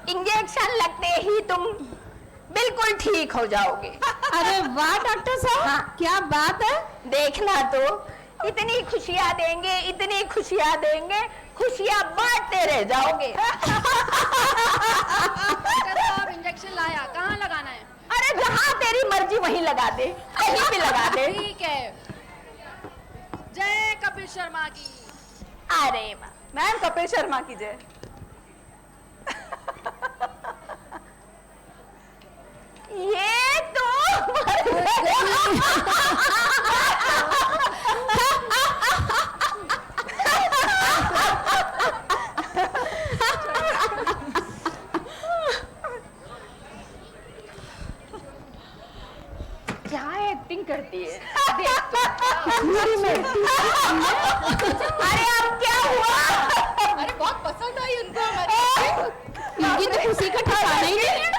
इंजेक्शन लगते ही तुम बिल्कुल ठीक हो जाओगे। अरे वाह डॉक्टर साहब, हाँ। क्या बात है। देखना तो, इतनी खुशियां देंगे, इतनी खुशियां देंगे, खुशियां बांटते रह जाओगे। डॉक्टर साहब इंजेक्शन लाया, कहाँ लगाना है? अरे जहां तेरी मर्जी वहीं लगा दे, कहीं भी लगा दे। ठीक है। जय कपिल शर्मा की। अरे वाह। मैम कपिल शर्मा की जय। ये तो क्या एक्टिंग करती है, देख तो। अरे अब क्या हुआ? अरे बहुत पसंद आई उनको हमारी। ये तो खुशी का ठिकाना ही नहीं है।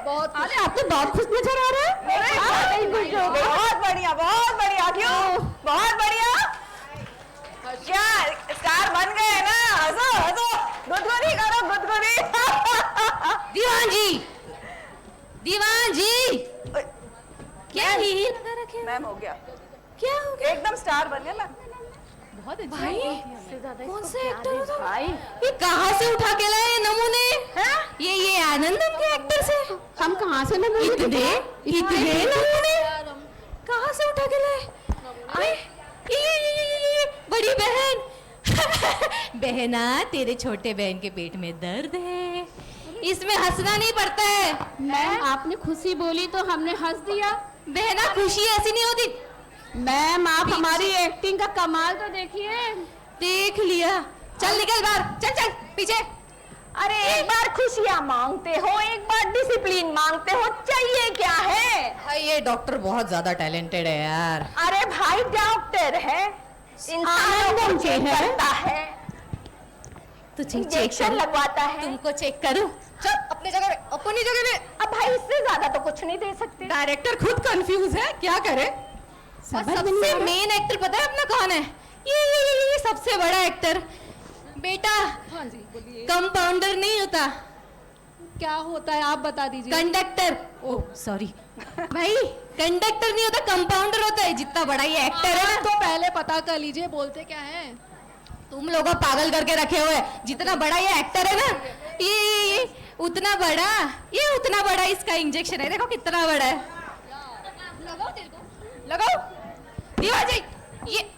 बहुत अरे आपको बहुत खुश नजर आ रहा है। बहुत बढ़िया बहुत बढ़िया। क्यों? बहुत बढ़िया। क्या स्टार बन गए ना? हंसो हंसो, गुदगुदी करो गुदगुदी। दीवान जी, दीवान जी, क्या ही लगा रखे? मैम हो गया, क्या हो गया? एकदम स्टार बन गए मैम। बहुत अच्छा भाई, कौन से एक्टर हो तुम? भाई ये कहाँ से उठा के लाए ये नमूने? ये आनंदम के एक्टर से? हम कहाँ से नमूने इतने इतने नमूने कहाँ से उठा के लाए? अरे ये बड़ी बहन। बहना, तेरे छोटे बहन के पेट में दर्द है, इसमें हंसना नहीं पड़ता है। मैम आपने खुशी बोली तो हमने हंस दिया। बहना, खुशी ऐसी नहीं होती। मैम आप हमारी एक्टिंग का कमाल तो देखिए। देख लिया, चल निकल बाहर, चल चल पीछे। अरे एक बार खुशियां मांगते हो, एक बार डिसिप्लिन मांगते हो, चाहिए क्या है? ये डॉक्टर बहुत ज्यादा टैलेंटेड है यार। अरे भाई डॉक्टर है, इंसानों को चेक करता है, तू चेक इंजेक्शन लगवाता है। तुमको चेक करूं? चल अपनी जगह पे, अपनी जगह पे। अब भाई इससे ज्यादा तो कुछ नहीं दे सकते। डायरेक्टर खुद कंफ्यूज है, क्या करे? और सबसे मेन एक्टर पता है अपना कौन है? ये सबसे बड़ा एक्टर। बेटा, हाँ जी बोलिए। कंपाउंडर नहीं होता। क्या होता है आप बता दीजिए। कंडक्टर। ओह सॉरी भाई, कंडक्टर नहीं होता, कंपाउंडर होता है। जितना बड़ा ये एक्टर है ना, तो पहले पता कर लीजिए बोलते क्या है। तुम लोगों पागल करके रखे हुए। जितना बड़ा ये एक्टर है ना, ये उतना बड़ा, ये उतना बड़ा इसका इंजेक्शन है। देखो कितना बड़ा है। लगाओ तेरे को, लगाओ। दीवान जी, ये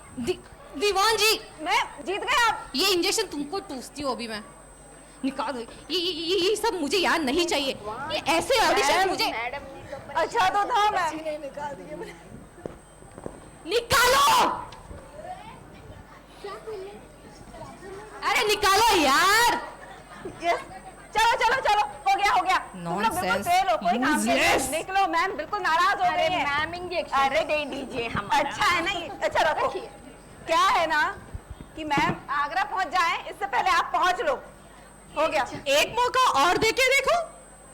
दीवान जी, मैं जीत गए आप। ये इंजेक्शन तुमको टूसती हो अभी मैं निकाल दो। ये सब मुझे याद नहीं चाहिए। ये ऐसे ऑडिशन मुझे अच्छा तो था मैम। निकालो। अरे निकालो यार। यस, चलो चलो चलो, हो गया हो गया। तुम लोग बिल्कुल Nonsense. फेल हो, कोई काम नहीं। Useless. निकलो मैम, बिल्कुल नाराज हो अरे गई है। मैम इंजेक्शन अरे दे दीजिए हम। अच्छा है ना ये? अच्छा रखो। क्या है ना कि मैम आगरा पहुंच जाएं, इससे पहले आप पहुंच लो। हो गया। एक मौका और देके देखो।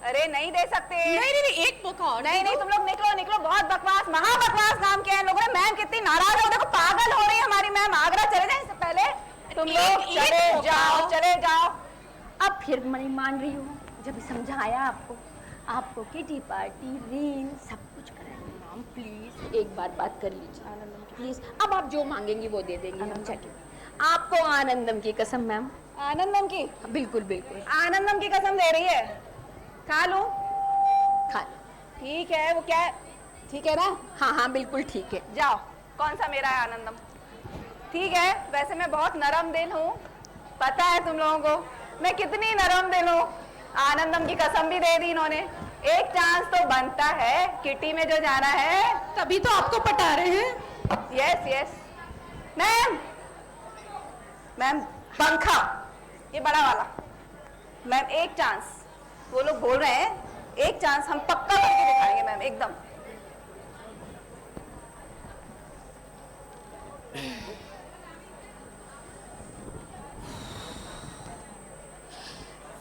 अरे नहीं दे सकते। नहीं, एक मौका और। नहीं नहीं, तुम लोग निकलो निकलो। बहुत बकवास, महा बकवास काम किया है इन लोगों ने। मैम कितनी नाराज हो, देखो पागल हो रही है हमारी मैम। आगरा चले जाए इससे पहले तुम लोग चले जाओ, चले जाओ। अब फिर मैं मान रही हूँ, जब समझाया आपको किटी पार्टी रील सब कुछ कराएंगे। मैम प्लीज एक बात कर लीजिए आनंदम की, प्लीज। अब आप जो मांगेंगी वो दे देंगे हम, चलिए। आपको आनंदम की कसम मैम। आनंदम की? बिल्कुल बिल्कुल। आनंदम की कसम दे रही है? खा लूं? खा। ठीक है, वो क्या है? ठीक है ना? हाँ बिल्कुल ठीक है। जाओ। कौन सा मेरा है आनंदम? ठीक है, वैसे मैं बहुत नरम दिल हूँ, पता है तुम लोगों को मैं कितनी नरम दिल हूँ। आनंदम की कसम भी दे दी इन्होंने। एक चांस तो बनता है किटी में जो जाना है। तभी तो आपको पटा रहे हैं। Yes yes ma'am. मैम पंखा, ये बड़ा वाला। मैम एक चांस, वो लोग बोल रहे हैं एक चांस, हम पक्का करके दिखाएंगे मैम, एकदम।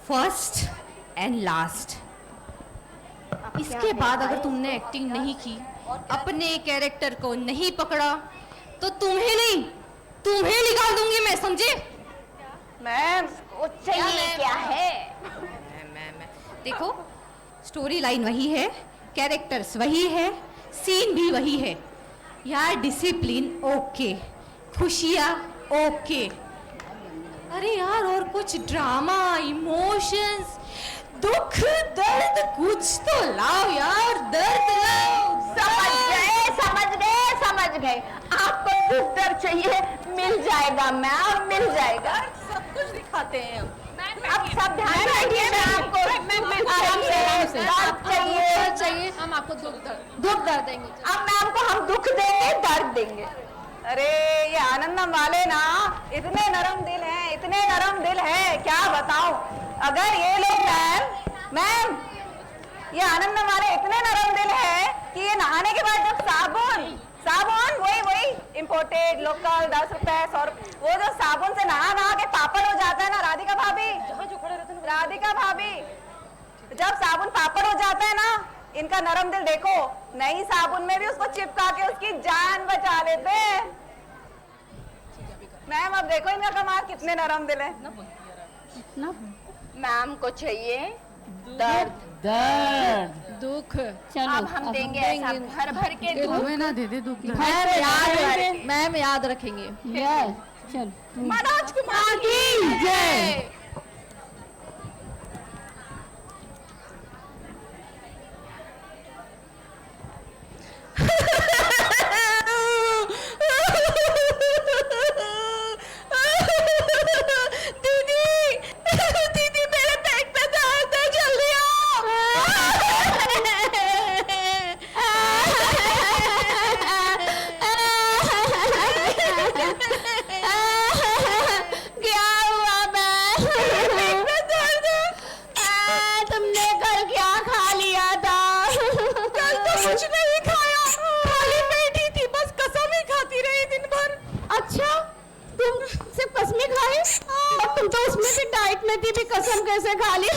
First and last. इसके बाद अगर तुमने एक्टिंग नहीं की, अपने कैरेक्टर को नहीं पकड़ा, तो तुम्हें निकाल दूंगी मैं, समझे? मैम वो चाहिए क्या है? मैं देखो, स्टोरी लाइन वही है, कैरेक्टर्स वही है, सीन भी वही है यार। डिसिप्लिन ओके, खुशियाँ ओके। अरे यार और कुछ ड्रामा, इमोशंस, दुख दर्द कुछ तो लाओ यार, दर्द लाओ। समझ गए। आपको दुख दर्द चाहिए, मिल जाएगा मैम, मिल जाएगा। सब कुछ दिखाते हैं अब सब ध्यान रखिए। मैं आपको आराम से दर्द चाहिए। हम आपको दुख दर्द देंगे। अब मैम को हम दुख देंगे, दर्द देंगे। अरे ये आनंदम वाले ना इतने नरम दिल हैं, इतने नरम दिल है, क्या बताऊं। अगर ये लोग मैम ये आनंदम वाले इतने नरम दिल है कि ये नहाने के बाद जब साबुन वही इंपोर्टेड लोकल 10 रुपए 100 रुपए, वो जो साबुन से नहा के पापड़ हो जाता है ना राधिका भाभी, जब साबुन पापड़ हो जाता है ना, इनका नरम दिल देखो, नई साबुन में भी उसको चिपका के उसकी जान बचा लेते हैं। मैम अब देखो इनका कमाल, कितने नरम दिल है। मैम को चाहिए दर्द दुख। चलो अब हम देंगे ऐसा भर के दुख। ना दे दे दुख। मैम याद रखेंगे। चल मनोज कुमार की जय। दीदी मेरे पेट में दर्द है, जल्दी क्या हुआ पेट में दर्द है। तुमने कल क्या खा लिया था? कल तो कुछ नहीं खाया, खाली पेट ही थी, बस कसम ही खाती रही दिन भर। अच्छा तुम सिर्फ कसमें खाए? और तुम तो उसमें भी डाइट में थी, भी कसम कैसे खा ली?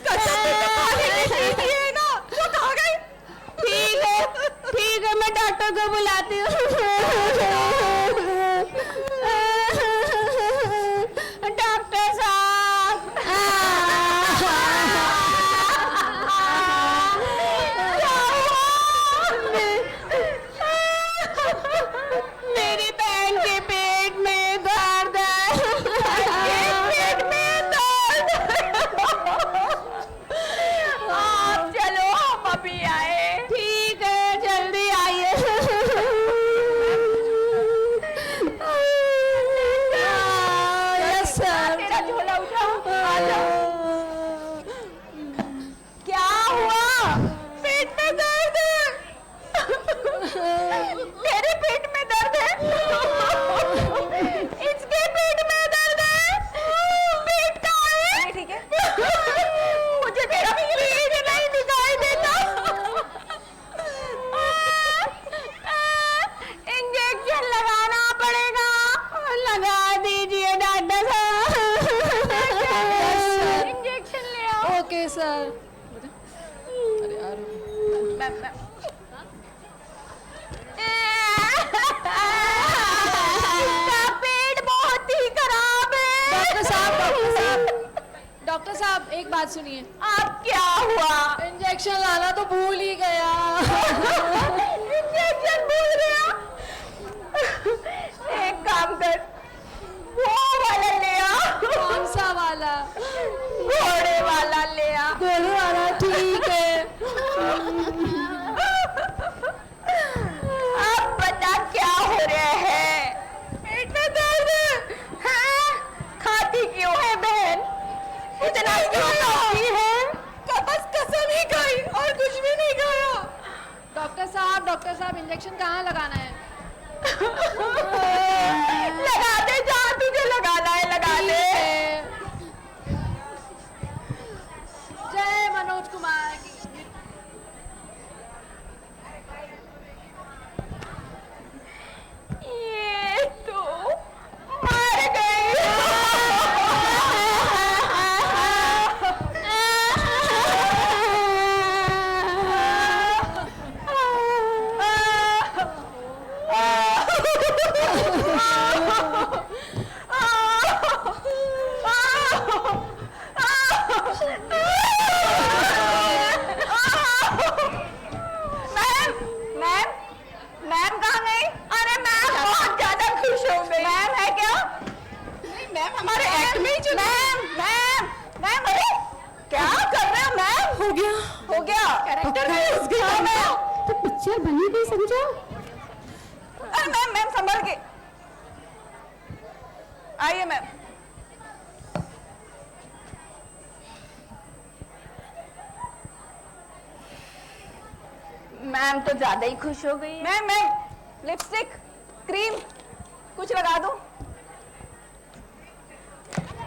कसम भी तो खाने की चीज है ना, वो खा गई। ठीक है मैं डॉक्टर को बुलाती हूँ। डॉक्टर साहब मेरी बहन के पेट में दर्द है। पेट में दर्द। आप चलो, हम अभी आए। ठीक है जल्दी आइए। Yes sir. तेरा झोला उठाओ, आ जाओ। क्या हुआ? पेट में दर्द है। मेरे पेट में दर्द है। इसके पेट में दर्द है। पेट कहाँ है? ठीक है, मुझे मेरा पेट नहीं दिखाई देता। इंजेक्शन लगाना पड़ेगा। लगा दीजिए डॉक्टर साहब। इंजेक्शन ले आओ। Okay sir. एक बात सुनिए, अब क्या हुआ? इंजेक्शन लाना तो भूल ही गया। इंजेक्शन भूल गया? एक काम कर, वो वाला ले आ। कौन सा वाला? घोड़े वाला ले आ। घोड़े वाला ठीक है। अब बता क्या हो रहा है? पेट में दर्द है? खाती क्यों है बहन? इतना क्यों खाती है? बस कसम ही खाई और कुछ भी नहीं खाया। डॉक्टर साहब इंजेक्शन कहाँ लगाना है? लगा दे जहाँ तुझे लगाना है, लगा दे। जय मनोज कुमार की। ये तो मर गई। मैम कहाँ गई? अरे मैम बहुत ज्यादा खुश हो गई। मैम है क्या? नहीं मैम हमारे एक्ट में ही चली। मैम अरे क्या कर रहे हो मैम? हो गया कैरेक्टर में घुस गया मैम। तो पिक्चर बनी भी समझो। अरे मैम संभल के आइए मैम। मैम तो ज्यादा ही खुश हो गई है। मैम लिपस्टिक क्रीम कुछ लगा दूं?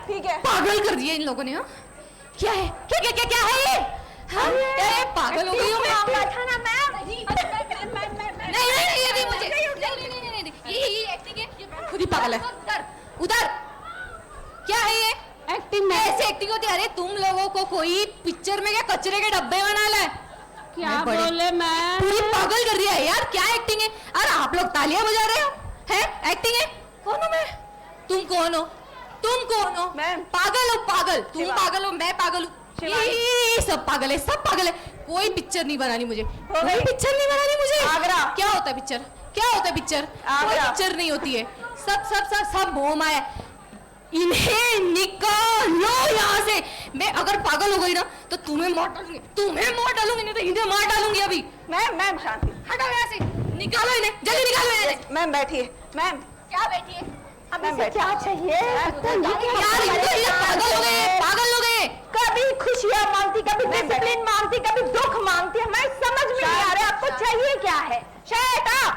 ठीक है। पागल कर दिया इन लोगों ने। हाँ क्या है? क्या है ये? हाँ अरे पागल हो गई हूँ मैं। मामला था ना मैम। नहीं ये नहीं मुझे। नहीं ये एक्टिंग है। ये खुद ही पागल है। उधर क्या है ये? एक्टिंग में ऐसे एक्टिंग होती है? अरे तुम लोगों को कोई पिक्चर में क्या कचरे के डब्बे बना लाए? क्या बोले मैम? पूरी पागल कर दिया है यार। क्या एक्टिंग है? अरे आप लोग तालियां बजा रहे हो? है एक्टिंग है? कौन हो मैं? तुम कौन हो? मैम। पागल हो पागल। तुम पागल हो, मैं पागल हूँ। ये सब पागल है, सब पागल है। कोई पिक्चर नहीं बनानी मुझे। कोई पिक्चर नहीं बनानी मुझे। आगरा। क्या होता है पिक्चर? कोई पिक्चर नहीं होती है। सब मोह माया। इन्हें निकालो यहाँ से। मैं अगर पागल हो गई ना तो तुम्हें मार डालूंगी नहीं तो इन्हें मार डालूंगी अभी। मैम शांति। हटाओ यहाँ से। निकालो इन्हें, जल्दी निकालो यहाँ से। मैम बैठिए। मैम क्या बैठिए? अब इसे क्या चाहिए? यार इनको ये पागल हो गए। कभी खुशियाँ मांगती, कभी डिसिप्लिन मांगती, कभी दुख मांगती। हमें समझ में नहीं आ रहा आपको चाहिए क्या है। Shut up!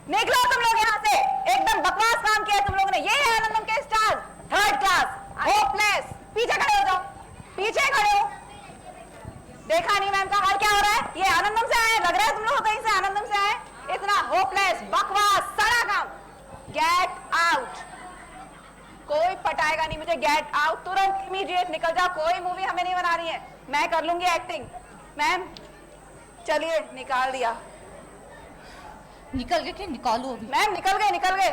निकलो तुम लोग यहाँ से। एकदम बकवास काम किया तुम लोगों ने। ये है आनंदम के स्टार्स, थर्ड क्लास, होपलेस। पीछे खड़े हो जाओ, पीछे खड़े हो। देखा नहीं मैम का हाल क्या हो रहा है? ये आनंदम से आए, लग रहा है तुम लोग कहीं से आनंदम से आए। इतना होपलेस, बकवास, सड़ा काम। Get out. कोई पटाएगा नहीं मुझे। गेट आउट तुरंत, इमीडिएट निकल जाओ। कोई मूवी हमें नहीं बना रही है। मैं कर लूंगी एक्टिंग। मैम चलिए, निकाल दिया। निकल गए क्या? निकालो अभी। मैम निकल गए।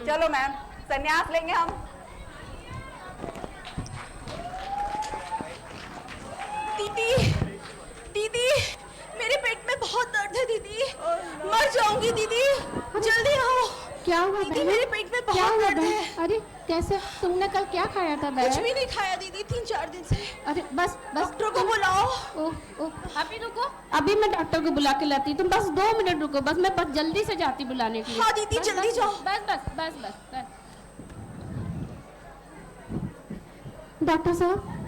चलो मैम, संन्यास लेंगे हम। दीदी मेरे पेट में बहुत दर्द है दीदी। मर जाऊंगी दीदी, जल्दी आओ। क्या हुआ दीदी मेरे पेट में बहुत दर्द है। अरे कैसे? तुमने कल क्या खाया था कुछ भी नहीं खाया दीदी 3-4 दिन से। अरे बस डॉक्टर को बुलाओ। ओह अभी रुको। अभी मैं डॉक्टर को बुला के लाती। तुम बस 2 मिनट रुको। बस मैं बस जल्दी से जाती बुलाने के लिए। हाँ दीदी जल्दी जाओ। बस। डॉक्टर साहब।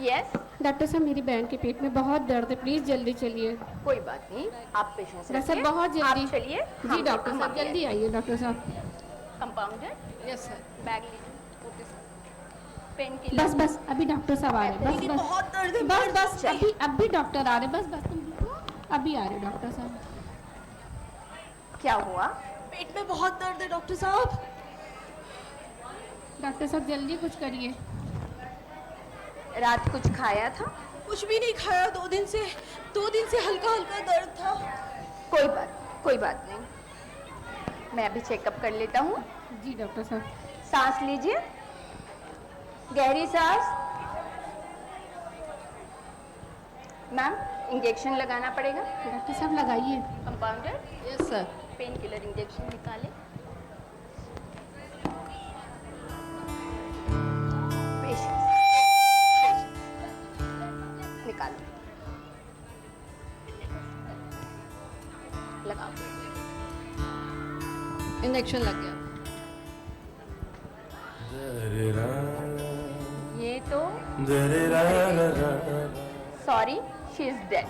यस डॉक्टर साहब मेरी बहन के पेट में बहुत दर्द है, प्लीज जल्दी चलिए। कोई बात नहीं, आप पेशेंस डॉक्टर साहब बहुत जल्दी। आप चलिए। जी डॉक्टर साहब जल्दी आइए। डॉक्टर साहब कंपाउंडर यस सर। बैग लीजिए। Okay sir. Pain killer. बस अभी डॉक्टर साहब आ रहे हैं। दीदी बहुत दर्द है। बस अभी डॉक्टर आ रहे। बस तुम रुको। अभी आ रहे डॉक्टर साहब। क्या हुआ? पेट में बहुत दर्द है डॉक्टर साहब। डॉक्टर साहब जल्दी कुछ करिए। रात कुछ खाया था? कुछ भी नहीं खाया 2 दिन से हल्का दर्द था। कोई बात नहीं, मैं अभी चेकअप कर लेता हूँ। जी डॉक्टर साहब। सांस लीजिए, गहरी सांस। मैम इंजेक्शन लगाना पड़ेगा। डॉक्टर साहब लगाइए। Compounder yes sir. Pain killer injection निकाले। निकालो, लगाओ। इंजेक्शन लग गया। ये तो सॉरी शी इज डेड।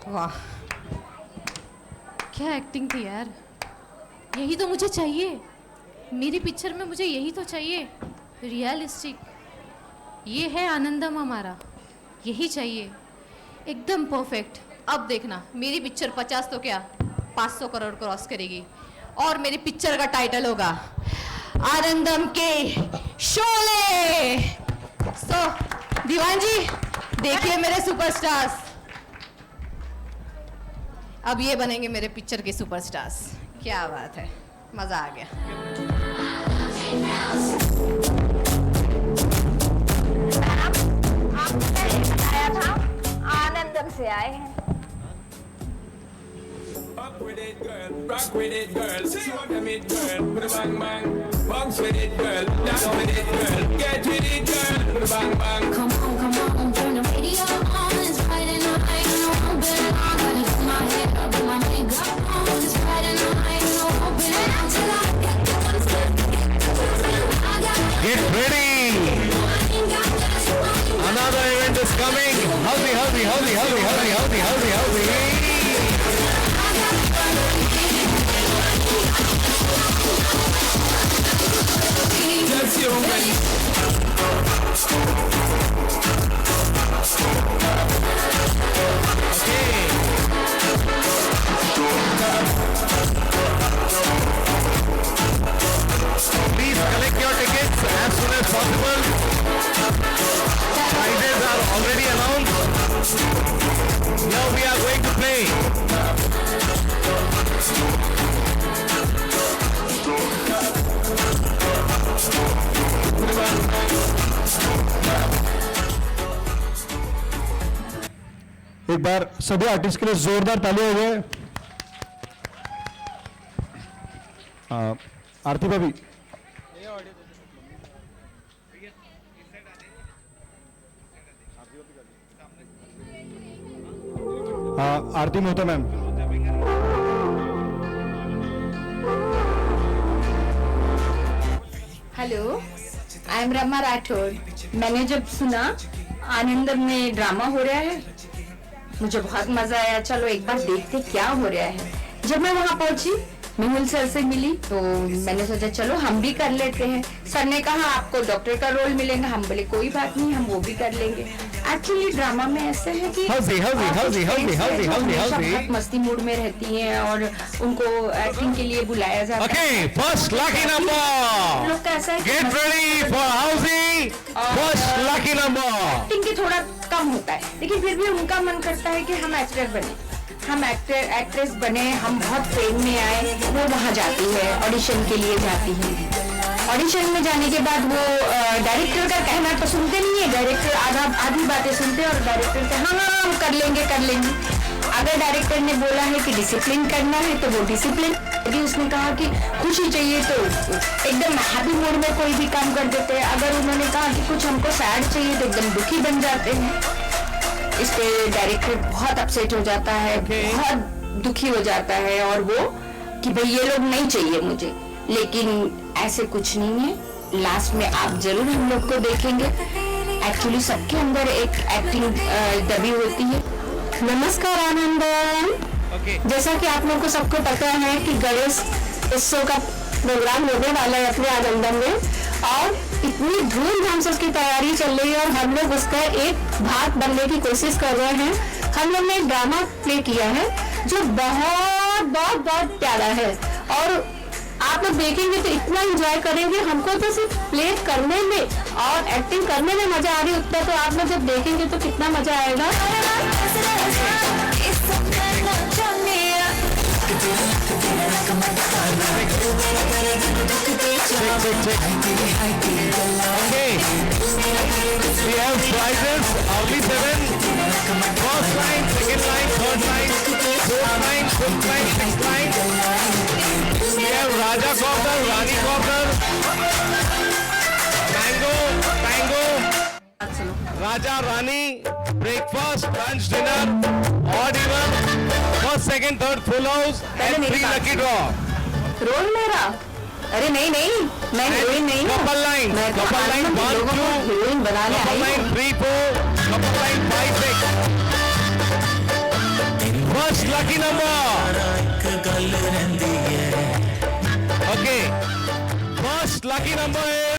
वाह, क्या एक्टिंग थी यार। यही तो मुझे चाहिए मेरी पिक्चर में, मुझे यही तो चाहिए, रियलिस्टिक। ये है आनंदम हमारा, यही चाहिए, एकदम परफेक्ट। अब देखना मेरी पिक्चर 50 तो क्या 500 करोड़ क्रॉस करेगी और मेरी पिक्चर का टाइटल होगा आनंदम के शोले। सो दीवान जी देखिए मेरे सुपरस्टार्स, अब ये बनेंगे मेरे पिक्चर के सुपरस्टार्स। क्या बात है, मजा आ गया। आपको पहले बताया था आनंदम से आए हैं। Up with it, girl. Rock with it, girl. Show them it, girl. Put a bang bang. Bounce with it, girl. Dance with it, girl. Get with it, girl. Put a bang bang. Come on, turn the radio on. It's Friday night, you know I've been on. Gotta get my hair up, put my makeup on. It's Friday night, you know I've been on. Till I get the one step. Get ready! Another event is coming. Howdy. Just you, man. Please collect your tickets as soon as possible. Prizes are already announced. Now we are going to play. एक बार सभी artist के लिए जोरदार ताली हो गए। आरती भाभी, Aarti Mohta ma'am. Hello, I am Rama Rathore. मैंने जब सुना आनंदम में ड्रामा हो रहा है, मुझे बहुत मजा आया। चलो एक बार देखते क्या हो रहा है। जब मैं वहाँ पहुंची, मेहुल सर से मिली, तो मैंने सोचा चलो हम भी कर लेते हैं। सर ने कहा आपको डॉक्टर का रोल मिलेगा। हम बोले कोई बात नहीं, हम वो भी कर लेंगे। एक्चुअली ड्रामा में ऐसा है कि बहुत मस्ती मूड में रहती हैं और उनको एक्टिंग के लिए बुलाया जाता है। First lucky number. लोग का ऐसा है Get ready for housing. First lucky number. Acting के थोड़ा कम होता है, लेकिन फिर भी उनका मन करता है कि हम एक्टर बने, हम एक्ट्रेस बने, हम बहुत फेम में आए। वो वहाँ जाती है, ऑडिशन के लिए जाती है। ऑडिशन में जाने के बाद वो डायरेक्टर का कहना तो सुनते नहीं है। डायरेक्टर आधी बातें सुनते हैं और डायरेक्टर से हाँ हम कर लेंगे। अगर डायरेक्टर ने बोला है कि डिसिप्लिन करना है तो वो डिसिप्लिन। यदि उसने कहा कि खुशी चाहिए तो एकदम हैप्पी मूड में कोई भी काम कर देते हैं। अगर उन्होंने कहा कि कुछ हमको सैड चाहिए तो एकदम दुखी बन जाते हैं। इस पे डायरेक्टर बहुत अपसेट हो जाता है, बहुत दुखी हो जाता है और वो कि भाई ये लोग नहीं चाहिए मुझे। लेकिन ऐसे कुछ नहीं है। लास्ट में आप जरूर हम लोग को देखेंगे। एक्चुअली सबके अंदर एक एक्टिंग दबी होती है। नमस्कार आनंदम। जैसा कि आप लोगों को सबको पता है कि गणेश उत्सव का प्रोग्राम होने वाला है अपने आनंदम में और इतनी धूमधाम से उसकी तैयारी चल रही है और हम लोग उसका एक भाग बनने की कोशिश कर रहे हैं। हम लोग ने एक ड्रामा प्ले किया है जो बहुत बहुत बहुत प्यारा है और आप लोग देखेंगे तो इतना एंजॉय करेंगे। हमको तो सिर्फ प्ले करने में और एक्टिंग करने में मजा आ रही है, उतना तो आप लोग जब देखेंगे तो कितना मजा आएगा। Okay. We have prizes. Only 7. First line, second line, third line, fourth line, fifth line, sixth line. We have Raja Copter, Rani Copter, Tango, Raja, Rani, breakfast, lunch, dinner, odd even, first, second, third, full house, and मेरी 3 बात lucky draw. Role मेरा? अरे नहीं मैं heroine नहीं हूँ। Couple line, मैं तो couple line, आनंद 1, लोगों को 2, हीरोइन बनाने couple आई line, हूँ। 3, 4, couple line, 5, 6. First lucky number. Okay. First lucky number is